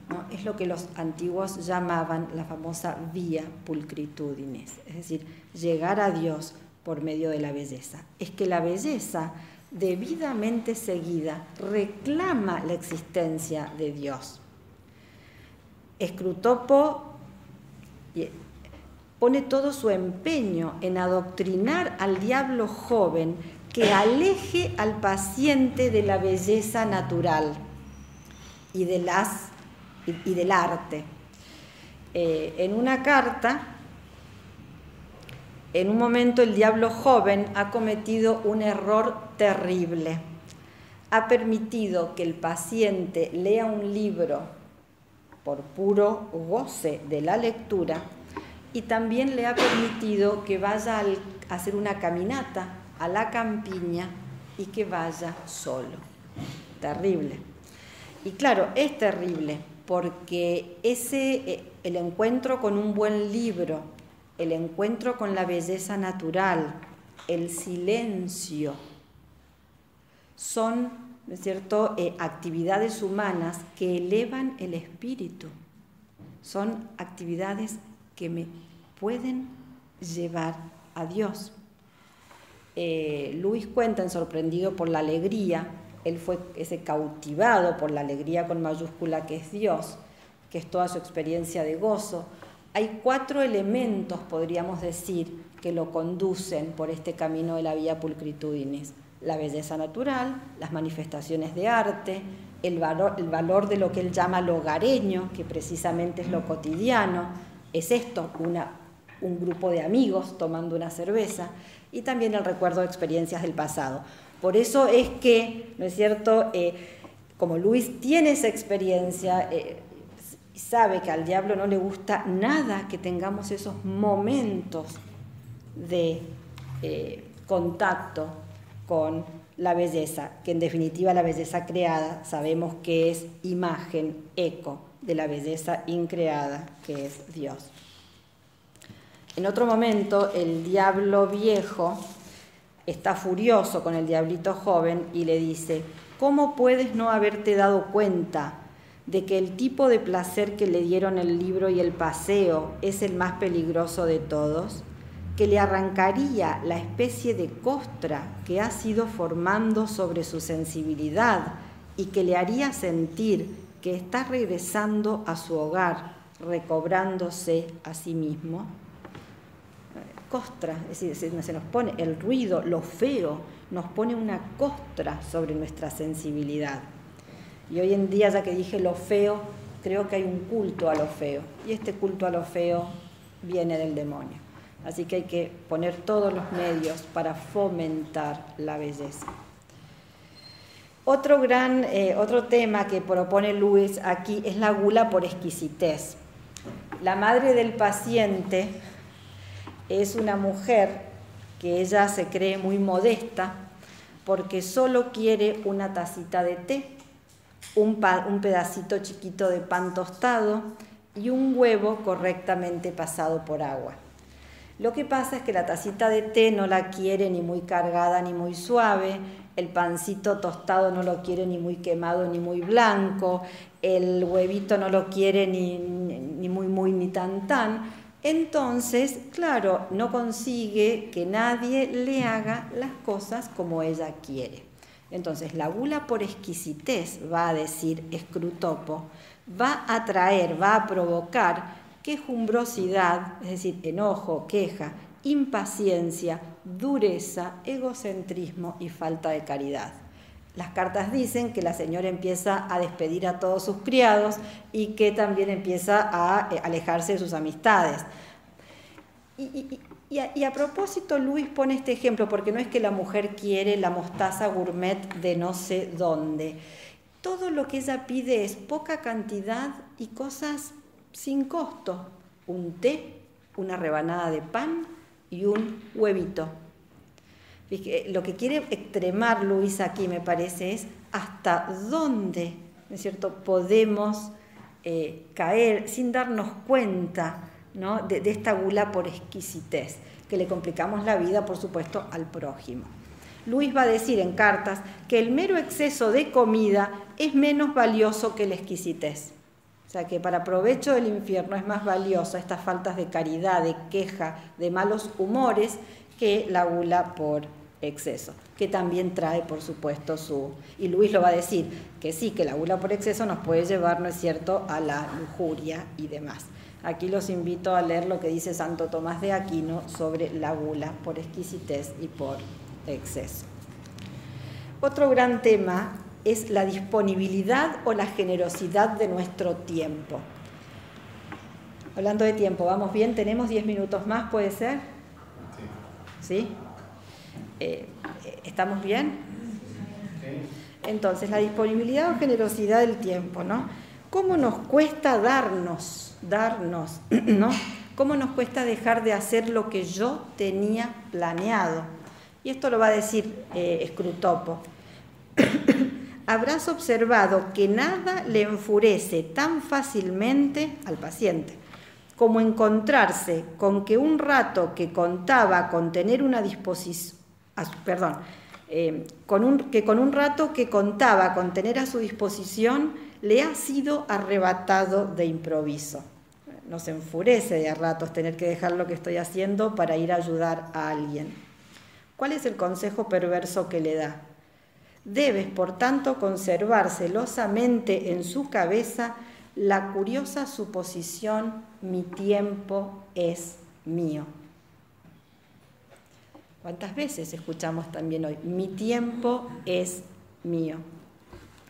¿no? Es lo que los antiguos llamaban la famosa vía pulchritudinis, es decir, llegar a Dios por medio de la belleza. Es que la belleza, debidamente seguida, reclama la existencia de Dios. Scrutopo pone todo su empeño en adoctrinar al diablo joven que aleje al paciente de la belleza natural y del arte. En una carta, en un momento el diablo joven ha cometido un error terrible. Ha permitido que el paciente lea un libro por puro goce de la lectura y también le ha permitido que vaya a hacer una caminata a la campiña y que vaya solo. Terrible. Y claro, es terrible porque el encuentro con un buen libro, el encuentro con la belleza natural, el silencio, son, ¿no es cierto?, actividades humanas que elevan el espíritu. Son actividades que me pueden llevar a Dios. Luis cuenta, sorprendido por la alegría, él fue ese cautivado por la alegría con mayúscula que es Dios, que es toda su experiencia de gozo. Hay 4 elementos, podríamos decir, que lo conducen por este camino de la vía pulchritudinis: la belleza natural, las manifestaciones de arte, el valor de lo que él llama lo hogareño, que precisamente es lo cotidiano, es esto, un grupo de amigos tomando una cerveza, y también el recuerdo de experiencias del pasado. Por eso es que, ¿no es cierto?, como Luis tiene esa experiencia, sabe que al diablo no le gusta nada que tengamos esos momentos de contacto con la belleza, que en definitiva la belleza creada sabemos que es imagen, eco de la belleza increada que es Dios. En otro momento, el diablo viejo está furioso con el diablito joven y le dice: ¿cómo puedes no haberte dado cuenta de que el tipo de placer que le dieron el libro y el paseo es el más peligroso de todos? Que le arrancaría la especie de costra que ha sido formando sobre su sensibilidad y que le haría sentir que está regresando a su hogar, recobrándose a sí mismo. Costra, es decir, se nos pone el ruido, lo feo, nos pone una costra sobre nuestra sensibilidad. Y hoy en día, ya que dije lo feo, creo que hay un culto a lo feo, y este culto a lo feo viene del demonio. Así que hay que poner todos los medios para fomentar la belleza. Otro tema que propone Luis aquí es la gula por exquisitez. La madre del paciente es una mujer que ella se cree muy modesta porque solo quiere una tacita de té, un pedacito chiquito de pan tostado y un huevo correctamente pasado por agua. Lo que pasa es que la tacita de té no la quiere ni muy cargada ni muy suave, el pancito tostado no lo quiere ni muy quemado ni muy blanco, el huevito no lo quiere ni muy ni tan. Entonces, claro, no consigue que nadie le haga las cosas como ella quiere. Entonces, la gula por exquisitez, va a decir Scrutopo, va a traer, va a provocar quejumbrosidad, es decir, enojo, queja, impaciencia, dureza, egocentrismo y falta de caridad. Las cartas dicen que la señora empieza a despedir a todos sus criados y que también empieza a alejarse de sus amistades. Y a propósito, Luis pone este ejemplo, porque no es que la mujer quiere la mostaza gourmet de no sé dónde. Todo lo que ella pide es poca cantidad y cosas sin costo. Un té, una rebanada de pan y un huevito. Lo que quiere extremar Luis aquí, me parece, es hasta dónde, ¿no es cierto?, podemos caer sin darnos cuenta ¿no? de esta gula por exquisitez, que le complicamos la vida, por supuesto, al prójimo. Luis va a decir en cartas que el mero exceso de comida es menos valioso que la exquisitez. O sea que para provecho del infierno es más valiosa estas faltas de caridad, de queja, de malos humores, que la gula por exceso, que también trae, por supuesto, y Luis lo va a decir, que sí, que la gula por exceso nos puede llevar, ¿no es cierto?, a la lujuria y demás. Aquí los invito a leer lo que dice Santo Tomás de Aquino sobre la gula por exquisitez y por exceso. Otro gran tema es la disponibilidad o la generosidad de nuestro tiempo. Hablando de tiempo, ¿vamos bien? ¿Tenemos 10 minutos más, puede ser? ¿Sí? ¿Estamos bien? Entonces, la disponibilidad o generosidad del tiempo, ¿no? ¿Cómo nos cuesta darnos, ¿no? ¿Cómo nos cuesta dejar de hacer lo que yo tenía planeado? Y esto lo va a decir Scrutopo. Habrás observado que nada le enfurece tan fácilmente al paciente como encontrarse con que un rato que contaba con tener una disposición, con un rato que contaba con tener a su disposición le ha sido arrebatado de improviso. Nos enfurece de a ratos tener que dejar lo que estoy haciendo para ir a ayudar a alguien. ¿Cuál es el consejo perverso que le da? Debes, por tanto, conservar celosamente en su cabeza la curiosa suposición: mi tiempo es mío. ¿Cuántas veces escuchamos también hoy? Mi tiempo es mío.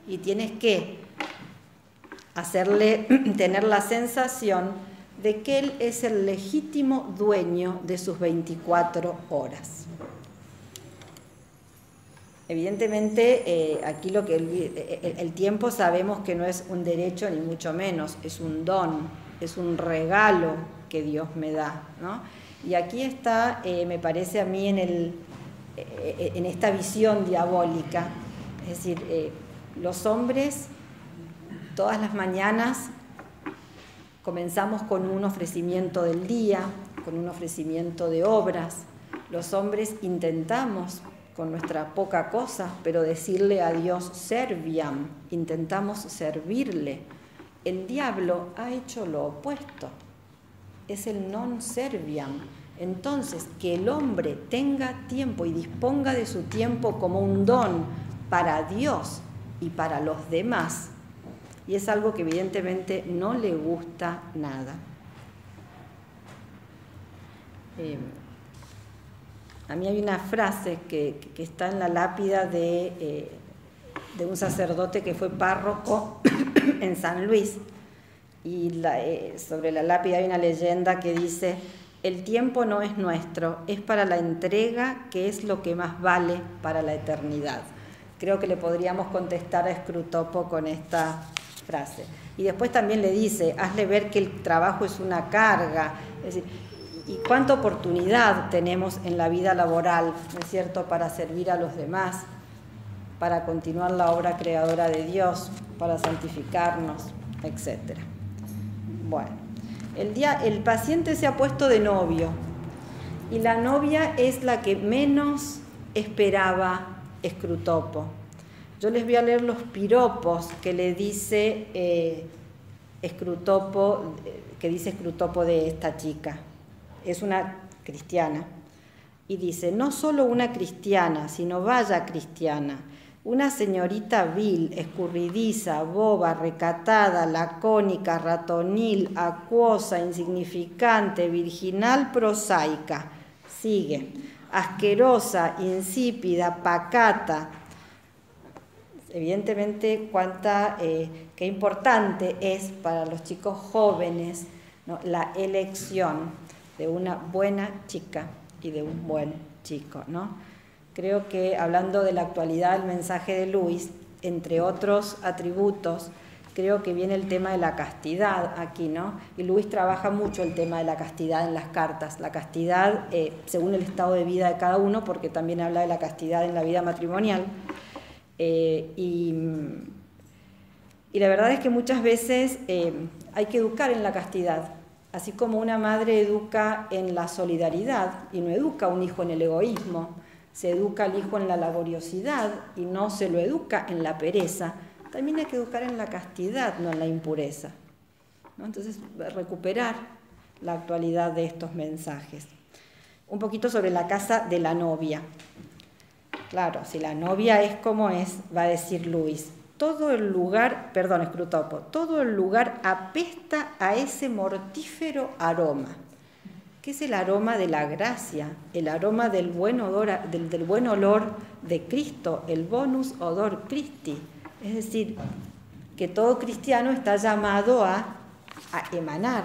Y tienes que tener la sensación de que él es el legítimo dueño de sus 24 horas. Evidentemente, aquí el tiempo sabemos que no es un derecho ni mucho menos, es un don, es un regalo que Dios me da, ¿no? Y aquí está, me parece a mí, en esta visión diabólica, es decir, los hombres todas las mañanas comenzamos con un ofrecimiento del día, con un ofrecimiento de obras. Los hombres intentamos con nuestra poca cosa, pero decirle a Dios serviam, intentamos servirle. El diablo ha hecho lo opuesto, es el non serviam. Entonces, que el hombre tenga tiempo y disponga de su tiempo como un don para Dios y para los demás, y es algo que evidentemente no le gusta nada. A mí hay una frase que está en la lápida de un sacerdote que fue párroco en San Luis, y sobre la lápida hay una leyenda que dice: el tiempo no es nuestro, es para la entrega, que es lo que más vale para la eternidad. Creo que le podríamos contestar a Scrutopo con esta frase. Y después también le dice: hazle ver que el trabajo es una carga. Es decir, y cuánta oportunidad tenemos en la vida laboral, ¿no es cierto?, para servir a los demás, para continuar la obra creadora de Dios, para santificarnos, etc. Bueno, el paciente se ha puesto de novio, y la novia es la que menos esperaba Scrutopo. Yo les voy a leer los piropos que le dice Scrutopo, de esta chica. Es una cristiana, y dice: no solo una cristiana, sino vaya cristiana, una señorita vil, escurridiza, boba, recatada, lacónica, ratonil, acuosa, insignificante, virginal, prosaica. Sigue: asquerosa, insípida, pacata. Evidentemente, qué importante es para los chicos jóvenes, ¿no?, la elección de una buena chica y de un buen chico, ¿no? Creo que, hablando de la actualidad del mensaje de Luis, entre otros atributos, creo que viene el tema de la castidad aquí, ¿no? Y Luis trabaja mucho el tema de la castidad en las cartas. La castidad según el estado de vida de cada uno, porque también habla de la castidad en la vida matrimonial. Y la verdad es que muchas veces hay que educar en la castidad. Así como una madre educa en la solidaridad y no educa a un hijo en el egoísmo, se educa al hijo en la laboriosidad y no se lo educa en la pereza, también hay que educar en la castidad, no en la impureza, ¿no? Entonces, recuperar la actualidad de estos mensajes. Un poquito sobre la casa de la novia. Claro, si la novia es como es, va a decir Luis, todo el lugar, perdón, Scrutopo, todo el lugar apesta a ese mortífero aroma, que es el aroma de la gracia, el aroma del buen olor de Cristo, el bonus odor Christi. Es decir, que todo cristiano está llamado a emanar.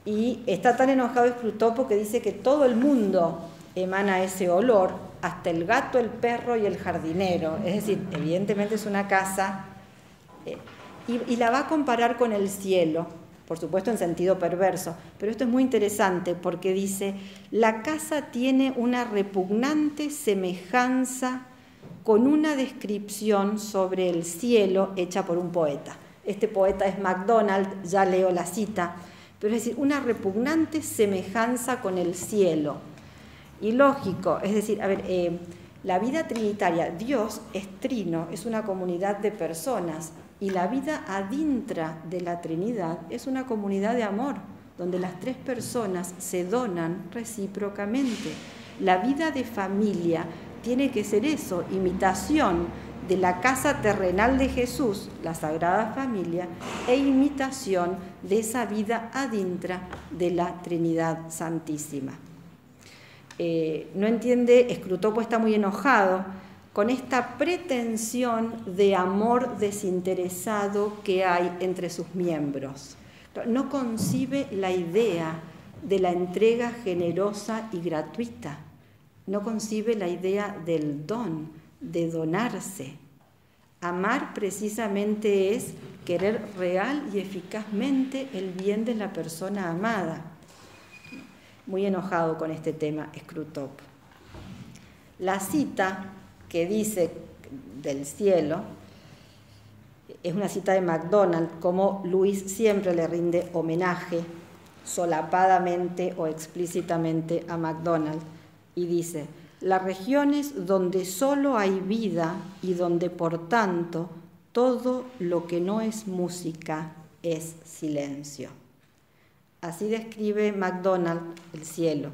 Y está tan enojado Scrutopo que dice que todo el mundo emana ese olor, hasta el gato, el perro y el jardinero. Es decir, evidentemente es una casa, y la va a comparar con el cielo, por supuesto en sentido perverso, pero esto es muy interesante porque dice, la casa tiene una repugnante semejanza con una descripción sobre el cielo hecha por un poeta. Este poeta es MacDonald, ya leo la cita, pero es decir, una repugnante semejanza con el cielo. Y lógico, es decir, a ver, la vida trinitaria, Dios es trino, es una comunidad de personas, y la vida adintra de la Trinidad es una comunidad de amor, donde las tres personas se donan recíprocamente. La vida de familia tiene que ser eso, imitación de la casa terrenal de Jesús, la Sagrada Familia, e imitación de esa vida adintra de la Trinidad Santísima. No entiende, Scrutopo está muy enojado con esta pretensión de amor desinteresado que hay entre sus miembros. No concibe la idea de la entrega generosa y gratuita, no concibe la idea del don, de donarse. Amar precisamente es querer real y eficazmente el bien de la persona amada. Muy enojado con este tema, Scrutopo. La cita que dice del cielo es una cita de MacDonald, como Luis siempre le rinde homenaje solapadamente o explícitamente a MacDonald, y dice, las regiones donde solo hay vida y donde por tanto todo lo que no es música es silencio. Así describe MacDonald el cielo.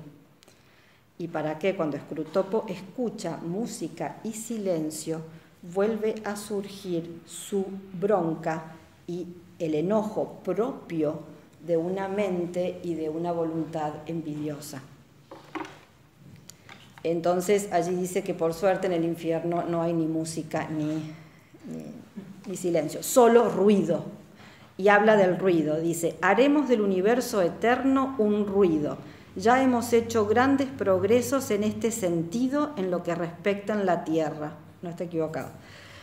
¿Y para qué? Cuando Scrutopo escucha música y silencio, vuelve a surgir su bronca y el enojo propio de una mente y de una voluntad envidiosa. Entonces allí dice que por suerte en el infierno no hay ni música ni silencio, solo ruido. Y habla del ruido, dice, haremos del universo eterno un ruido. Ya hemos hecho grandes progresos en este sentido en lo que respecta a la tierra. No está equivocado.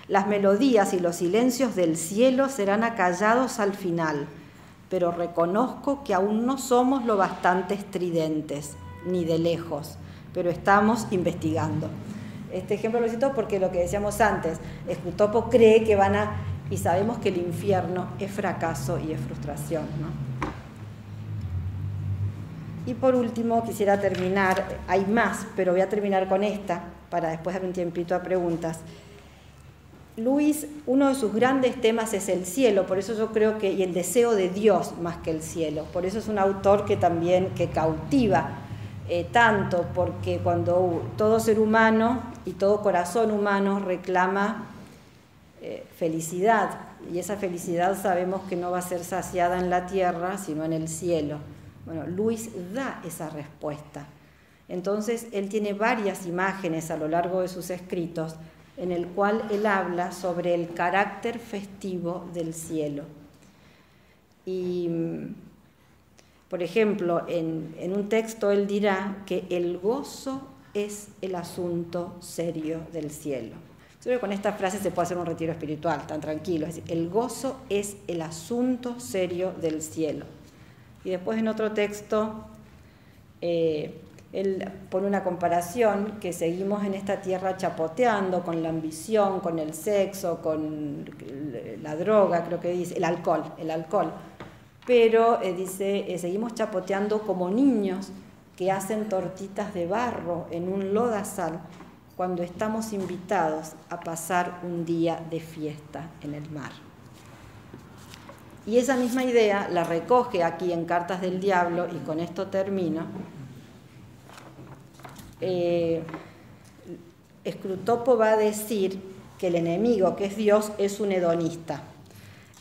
Las melodías y los silencios del cielo serán acallados al final, pero reconozco que aún no somos lo bastante estridentes, ni de lejos, pero estamos investigando. Este ejemplo lo cito porque lo que decíamos antes, Scrutopo cree que van a... Y sabemos que el infierno es fracaso y es frustración, ¿no? Y por último quisiera terminar, hay más, pero voy a terminar con esta para después dar un tiempito a preguntas. Luis, uno de sus grandes temas es el cielo, por eso yo creo que, y el deseo de Dios más que el cielo, por eso es un autor que también que cautiva tanto, porque cuando todo ser humano y todo corazón humano reclama felicidad, y esa felicidad sabemos que no va a ser saciada en la tierra, sino en el cielo. Bueno, Luis da esa respuesta. Entonces, él tiene varias imágenes a lo largo de sus escritos en el cual él habla sobre el carácter festivo del cielo. Y, por ejemplo, en un texto él dirá que el gozo es el asunto serio del cielo. Yo creo que con esta frase se puede hacer un retiro espiritual, tan tranquilo. Es decir, el gozo es el asunto serio del cielo. Y después en otro texto, él pone una comparación que seguimos en esta tierra chapoteando con la ambición, con el sexo, con la droga, creo que dice, el alcohol. pero dice, seguimos chapoteando como niños que hacen tortitas de barro en un lodazal cuando estamos invitados a pasar un día de fiesta en el mar. Y esa misma idea la recoge aquí en Cartas del Diablo, y con esto termino. Scrutopo va a decir que el enemigo, que es Dios, es un hedonista.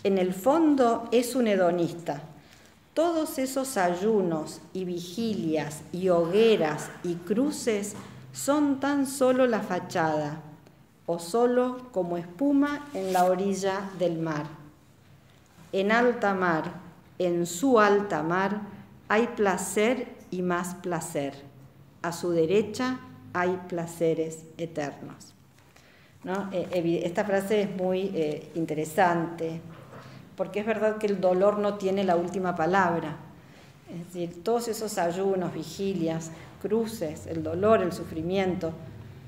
En el fondo es un hedonista. Todos esos ayunos y vigilias y hogueras y cruces son tan solo la fachada, o solo como espuma en la orilla del mar. En alta mar, en su alta mar, hay placer y más placer. A su derecha hay placeres eternos. ¿No? Esta frase es muy interesante, porque es verdad que el dolor no tiene la última palabra. Es decir, todos esos ayunos, vigilias, cruces, el dolor, el sufrimiento,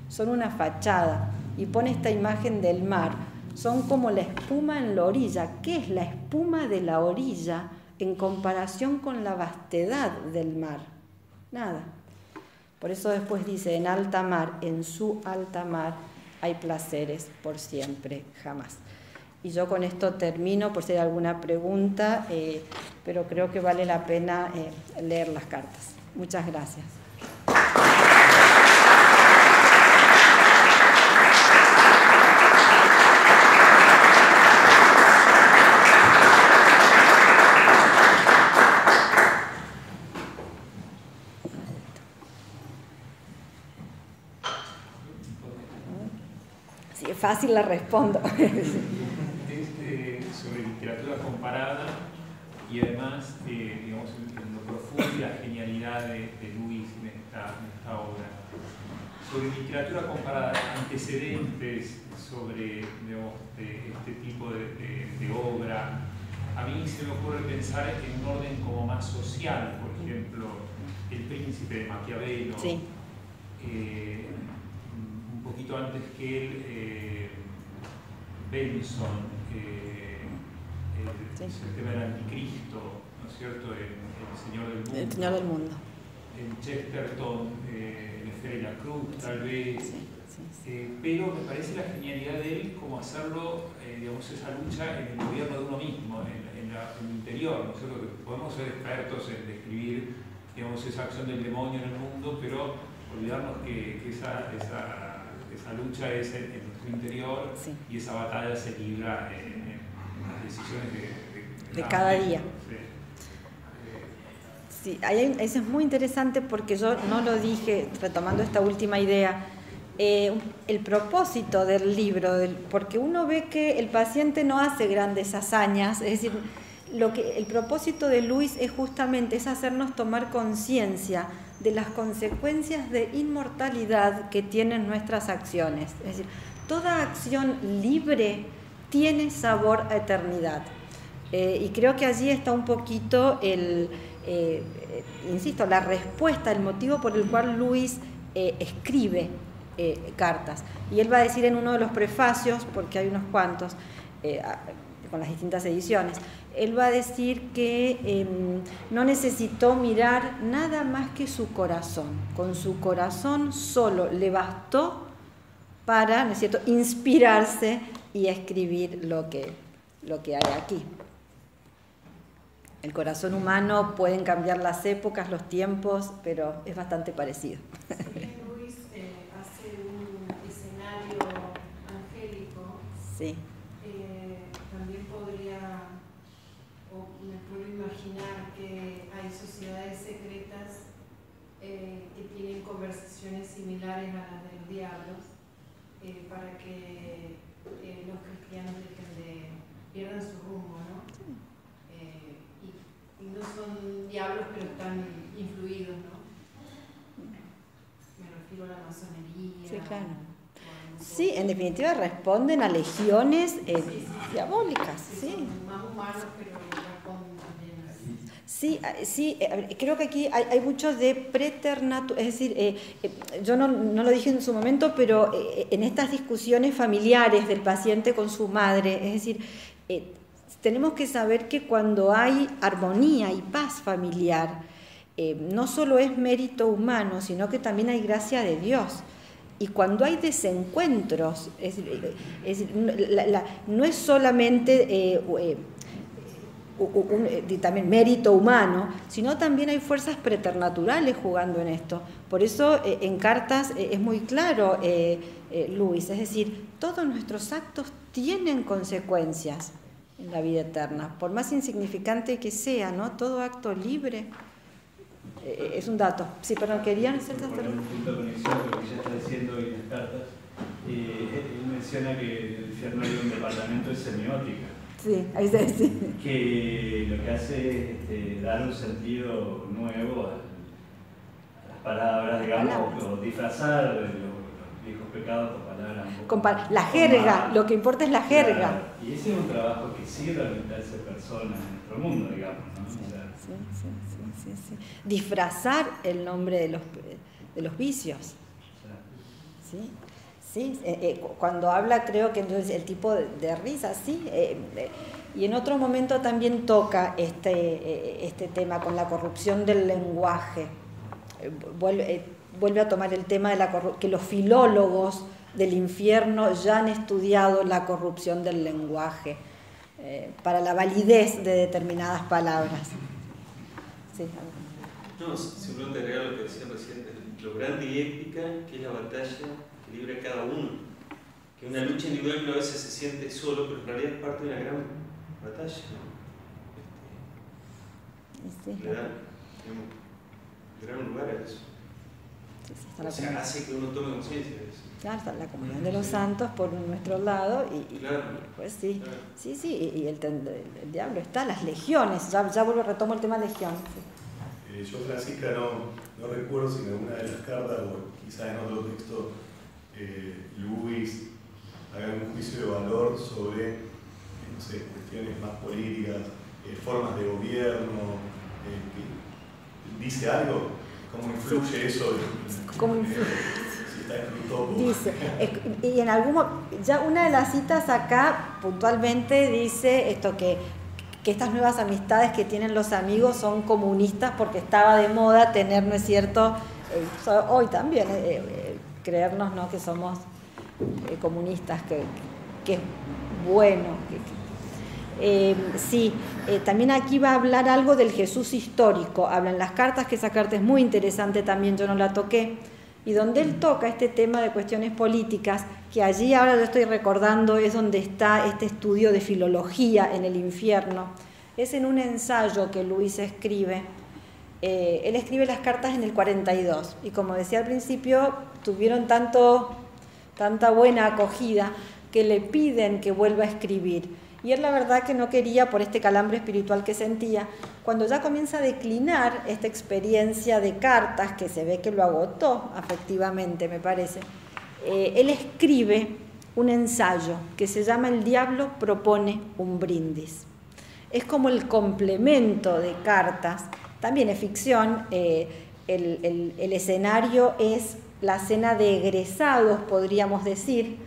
son una fachada, y pone esta imagen del mar. Son como la espuma en la orilla. ¿Qué es la espuma de la orilla en comparación con la vastedad del mar? Nada. Por eso después dice, en alta mar, en su alta mar, hay placeres por siempre, jamás. Y yo con esto termino, por si hay alguna pregunta, pero creo que vale la pena leer las cartas. Muchas gracias. Si es fácil, la respondo. Sobre literatura comparada y además, digamos, en lo profundo y la genialidad de Luis en esta obra. Sobre literatura comparada, antecedentes sobre, digamos, este tipo de obra, a mí se me ocurre pensar en un orden como más social, por ejemplo, El Príncipe de Maquiavelo, sí. Un poquito antes que él, Benson, el tema del anticristo, ¿no es cierto? El Señor del Mundo. El Señor del Mundo. El Chesterton, el Esfera y la Cruz, tal vez. Sí. Pero me parece la genialidad de él como hacerlo, digamos, esa lucha en el gobierno de uno mismo, en el interior, ¿no es cierto? Que podemos ser expertos en describir, digamos, esa acción del demonio en el mundo, pero olvidarnos que esa lucha es en nuestro interior, sí. Y esa batalla se libra en las decisiones de cada día. Sí, eso es muy interesante porque yo no lo dije, retomando esta última idea, el propósito del libro, porque uno ve que el paciente no hace grandes hazañas, es decir, el propósito de Luis es justamente hacernos tomar conciencia de las consecuencias de inmortalidad que tienen nuestras acciones. Es decir, toda acción libre tiene sabor a eternidad. Y creo que allí está un poquito insisto, la respuesta, el motivo por el cual Luis escribe cartas. Y él va a decir en uno de los prefacios, porque hay unos cuantos, con las distintas ediciones, él va a decir que no necesitó mirar nada más que su corazón. Con su corazón solo le bastó para, ¿no es cierto?, inspirarse y escribir lo que hay aquí. El corazón humano pueden cambiar las épocas, los tiempos, pero es bastante parecido. Sí, Luis hace un escenario angélico. Sí. También me puedo imaginar que hay sociedades secretas que tienen conversaciones similares a las de los diablos para que los cristianos pierdan su rumbo, ¿no? Y no son diablos, pero están influidos, ¿no? Me refiero a la masonería. Sí, claro. Sí, en definitiva responden a legiones diabólicas. Sí. Son más humanos, pero responden también así. Sí, creo que aquí hay mucho de preternatura, es decir, yo no lo dije en su momento, pero en estas discusiones familiares del paciente con su madre, es decir, tenemos que saber que cuando hay armonía y paz familiar, no solo es mérito humano, sino que también hay gracia de Dios. Y cuando hay desencuentros, no es solamente también mérito humano, sino también hay fuerzas preternaturales jugando en esto. Por eso en Cartas es muy claro, Luis, es decir, todos nuestros actos tienen consecuencias en la vida eterna, por más insignificante que sea, ¿no? Todo acto libre es un dato. Sí, pero querían hacer esta pregunta. Un punto de conexión con lo que ya está diciendo hoy en las cartas. Él menciona que el infierno hay un departamento de semiótica. Sí, ahí se dice. Que lo que hace es dar un sentido nuevo a las palabras, digamos, o disfrazar los viejos pecados con palabras. La jerga, lo que importa es la jerga. Claro. Y ese es un trabajo que sigue realmente personas en nuestro mundo, digamos, ¿no? Sí. Disfrazar el nombre de los vicios. Sí. Cuando habla, creo que entonces el tipo de risa, sí. Y en otro momento también toca este tema con la corrupción del lenguaje. Vuelve a tomar el tema de que los filólogos del infierno ya han estudiado la corrupción del lenguaje para la validez de determinadas palabras. Sí. No, simplemente agregar lo que decía recién, lo grande y épica que es la batalla que libra cada uno. Que una lucha individual que a veces se siente solo, pero en realidad es parte de una gran batalla, ¿no? Le da gran lugar a eso. O sea, hace que uno tome conciencia de eso. Claro, está la comunión de los santos por nuestro lado y claro, pues sí, claro. Sí, y el diablo está, las legiones, ya vuelvo, retomo el tema legiones. Sí. Yo, Francisca, no recuerdo si en alguna de las cartas o quizás en otro texto Luis haga un juicio de valor sobre, no sé, cuestiones más políticas, formas de gobierno, dice algo, ¿cómo influye eso? ¿Cómo influye? Dice, y en ya una de las citas acá puntualmente dice esto que estas nuevas amistades que tienen los amigos son comunistas porque estaba de moda tener, ¿no es cierto? Hoy también creernos, ¿no?, que somos comunistas, que es bueno. También aquí va a hablar algo del Jesús histórico, habla en las cartas, que esa carta es muy interesante también, yo no la toqué, y donde él toca este tema de cuestiones políticas, que allí ahora lo estoy recordando, es donde está este estudio de filología en el infierno. Es en un ensayo que Luis escribe. Él escribe las cartas en el 42, y como decía al principio, tuvieron tanta buena acogida que le piden que vuelva a escribir. Y él la verdad que no quería, por este calambre espiritual que sentía. Cuando ya comienza a declinar esta experiencia de cartas, que se ve que lo agotó afectivamente, me parece, él escribe un ensayo que se llama El diablo propone un brindis. Es como el complemento de cartas, también es ficción, el escenario es la cena de egresados, podríamos decir,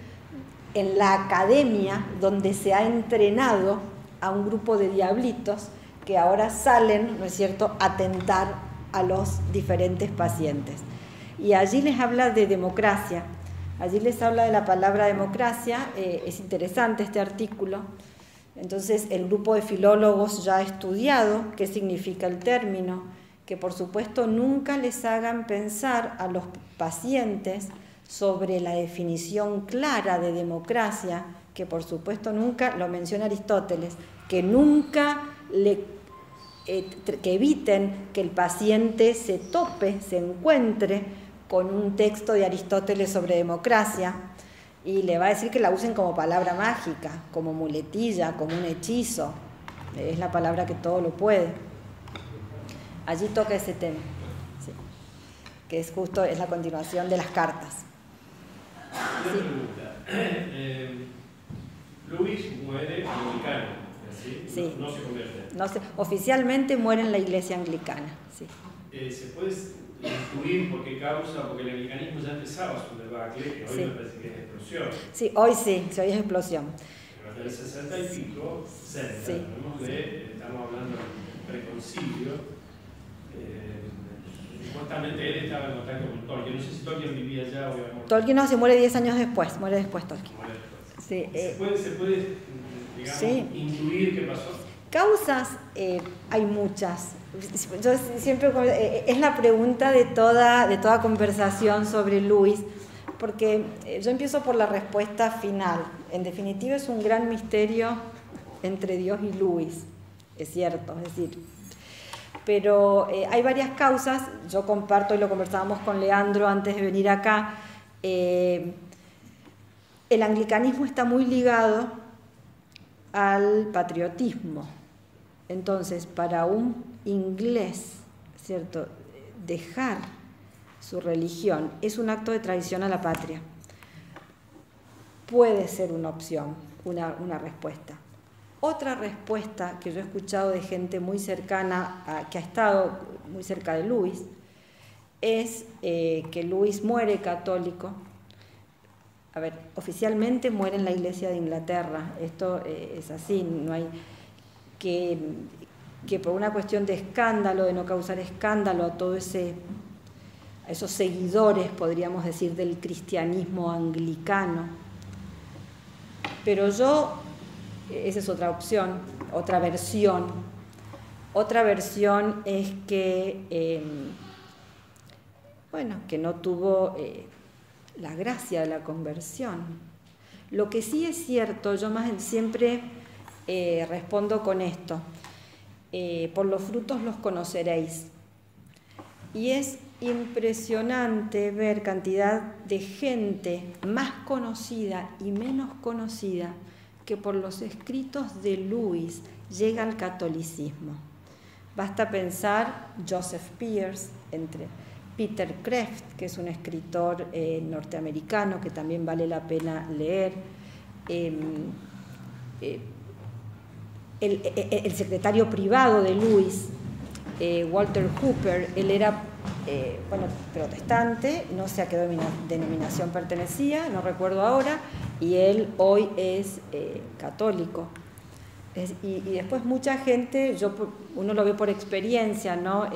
en la academia donde se ha entrenado a un grupo de diablitos que ahora salen, ¿no es cierto?, a tentar a los diferentes pacientes. Y allí les habla de democracia, allí les habla de la palabra democracia, es interesante este artículo. Entonces el grupo de filólogos ya ha estudiado qué significa el término, que por supuesto nunca les hagan pensar a los pacientes sobre la definición clara de democracia, que por supuesto nunca, lo menciona Aristóteles, que nunca que eviten que el paciente se tope, se encuentre con un texto de Aristóteles sobre democracia y le va a decir que la usen como palabra mágica, como muletilla, como un hechizo. Es la palabra que todo lo puede. Allí toca ese tema, sí, que es justo, es la continuación de las cartas. Una pregunta. Luis muere anglicano, ¿sí? Sí. No se convierte. No sé, oficialmente muere en la iglesia anglicana. Sí. ¿Se puede intuir por qué causa? Porque el anglicanismo ya empezaba su debacle, que hoy sí. me parece que es explosión. Sí, hoy sí, hoy es explosión. Pero hasta el 60 y pico, cerca, Sí. estamos hablando del preconcilio. Supuestamente él estaba en contacto con Tolkien. No sé si Tolkien vivía allá o había muerto. Tolkien no, se muere 10 años después, muere después Tolkien. Muere después. Sí, ¿Se puede digamos, sí. intuir qué pasó? Causas, hay muchas. Yo siempre, es la pregunta de toda conversación sobre Lewis, porque yo empiezo por la respuesta final. En definitiva, es un gran misterio entre Dios y Lewis, es cierto, es decir. Pero hay varias causas, yo comparto, y lo conversábamos con Leandro antes de venir acá, el anglicanismo está muy ligado al patriotismo. Entonces, para un inglés, ¿cierto?, dejar su religión es un acto de traición a la patria. Puede ser una opción, una respuesta. Otra respuesta que yo he escuchado de gente muy cercana, que ha estado muy cerca de Lewis, es que Lewis muere católico. A ver, oficialmente muere en la Iglesia de Inglaterra, esto es así, no hay que por una cuestión de escándalo, de no causar escándalo a esos seguidores, podríamos decir, del cristianismo anglicano. Pero esa es otra opción, otra versión. Otra versión es que, que no tuvo la gracia de la conversión. Lo que sí es cierto, yo siempre respondo con esto, por los frutos los conoceréis. Y es impresionante ver cantidad de gente más conocida y menos conocida que por los escritos de Lewis llega al catolicismo. Basta pensar Joseph Pearce, Peter Kreeft, que es un escritor norteamericano que también vale la pena leer, el secretario privado de Lewis, Walter Hooper. Él era protestante, no sé a qué denominación pertenecía, no recuerdo ahora, y él hoy es católico. Y después mucha gente, uno lo ve por experiencia, ¿no?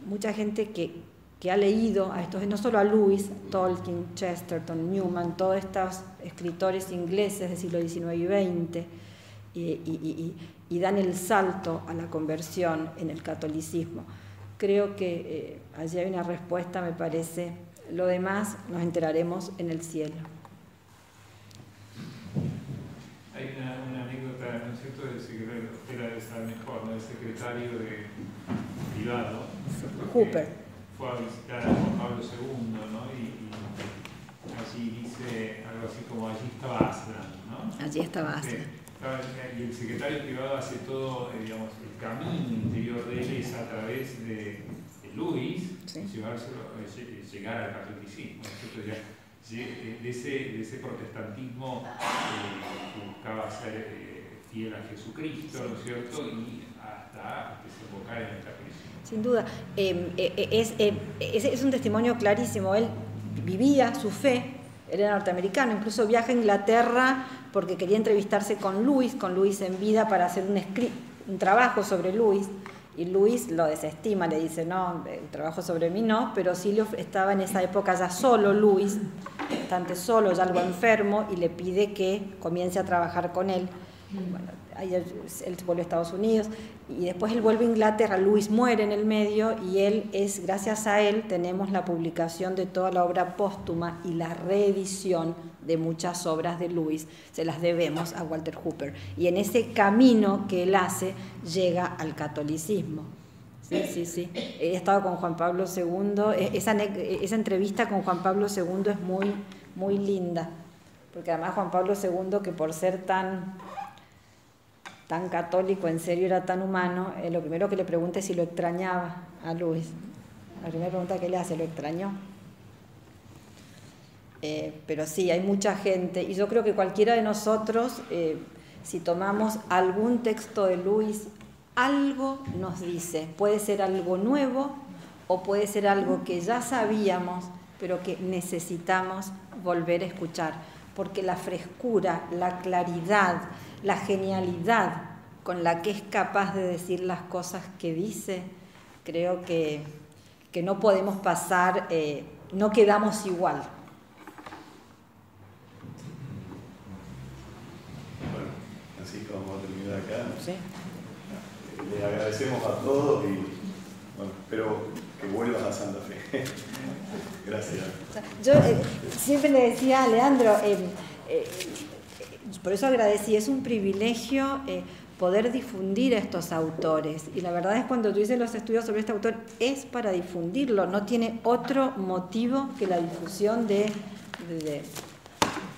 Mucha gente que ha leído a estos, no solo a Lewis, Tolkien, Chesterton, Newman, todos estos escritores ingleses del siglo XIX y XX, y dan el salto a la conversión en el catolicismo. Creo que allí hay una respuesta, me parece. Lo demás nos enteraremos en el cielo. Hay una anécdota, ¿no es cierto?, del secretario, usted la debe saber mejor, ¿no?, del secretario privado, Hooper. Fue a visitar a Juan Pablo II, ¿no? Y allí dice algo así como: allí estaba Aslan, ¿no? Allí estaba Aslan. Y el secretario privado hace todo, digamos, el camino interior de él es a través de Lewis, sí, llegar al catolicismo, ¿no? De ese protestantismo que buscaba ser fiel a Jesucristo, ¿no es cierto?, y hasta desembocar en el catolicismo. Sin duda, es un testimonio clarísimo. Él vivía su fe, él era norteamericano, incluso viaja a Inglaterra porque quería entrevistarse con Lewis en vida para hacer un trabajo sobre Lewis, y Lewis lo desestima, le dice: no, el trabajo sobre mí no, pero sí estaba en esa época ya solo Lewis, bastante solo, ya algo enfermo, y le pide que comience a trabajar con él. Bueno, ahí él vuelve a Estados Unidos, y después él vuelve a Inglaterra. Lewis muere en el medio, y gracias a él tenemos la publicación de toda la obra póstuma y la reedición de muchas obras de Lewis. Se las debemos a Walter Hooper, y en ese camino que él hace llega al catolicismo. Sí. He estado con Juan Pablo II, esa entrevista con Juan Pablo II es muy, muy linda, porque además Juan Pablo II, que por ser tan católico, en serio era tan humano, lo primero que le pregunta es si lo extrañaba a Lewis. La primera pregunta que le hace: ¿lo extrañó? Pero sí, hay mucha gente, y yo creo que cualquiera de nosotros, si tomamos algún texto de Lewis, algo nos dice. Puede ser algo nuevo o puede ser algo que ya sabíamos, pero que necesitamos volver a escuchar. porque la frescura, la claridad, la genialidad con la que es capaz de decir las cosas que dice, creo que no podemos pasar, no quedamos igual. Bueno, así que vamos a terminar acá. ¿Sí? Le agradecemos a todos y bueno, espero que vuelvas a Santa Fe. Gracias. Yo siempre le decía a Leandro, por eso agradecí, es un privilegio poder difundir a estos autores. Y la verdad es cuando tú dices los estudios sobre este autor, es para difundirlo, no tiene otro motivo que la difusión de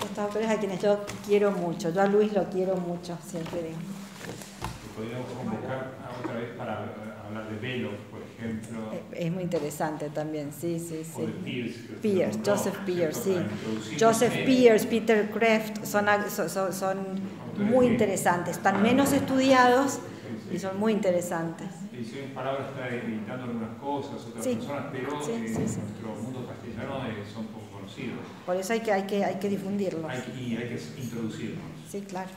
estos autores a quienes yo quiero mucho. Yo a Luis lo quiero mucho, siempre digo. Podríamos convocar otra vez para hablar de Belloc, por ejemplo. Es muy interesante también, sí. O de Peirce. Peirce, Joseph Peirce, sí. Introducirlo Joseph en Peirce, Peter Kreeft, son muy interesantes, están menos estudiados y son muy interesantes. Edición en Palabras está editando algunas cosas, otras personas, pero en nuestro mundo castellano son poco conocidos. Por eso hay que difundirlos. Y hay que introducirlos. Sí, claro.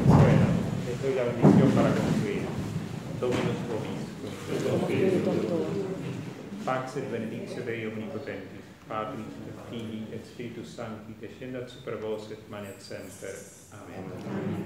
Bueno, les doy la bendición para concluir. Dominus vobiscum. Pax et benedictio Dei omnipotentis, Patris et Filii et Spiritus Sancti, descendat super vos et manet semper. Amen.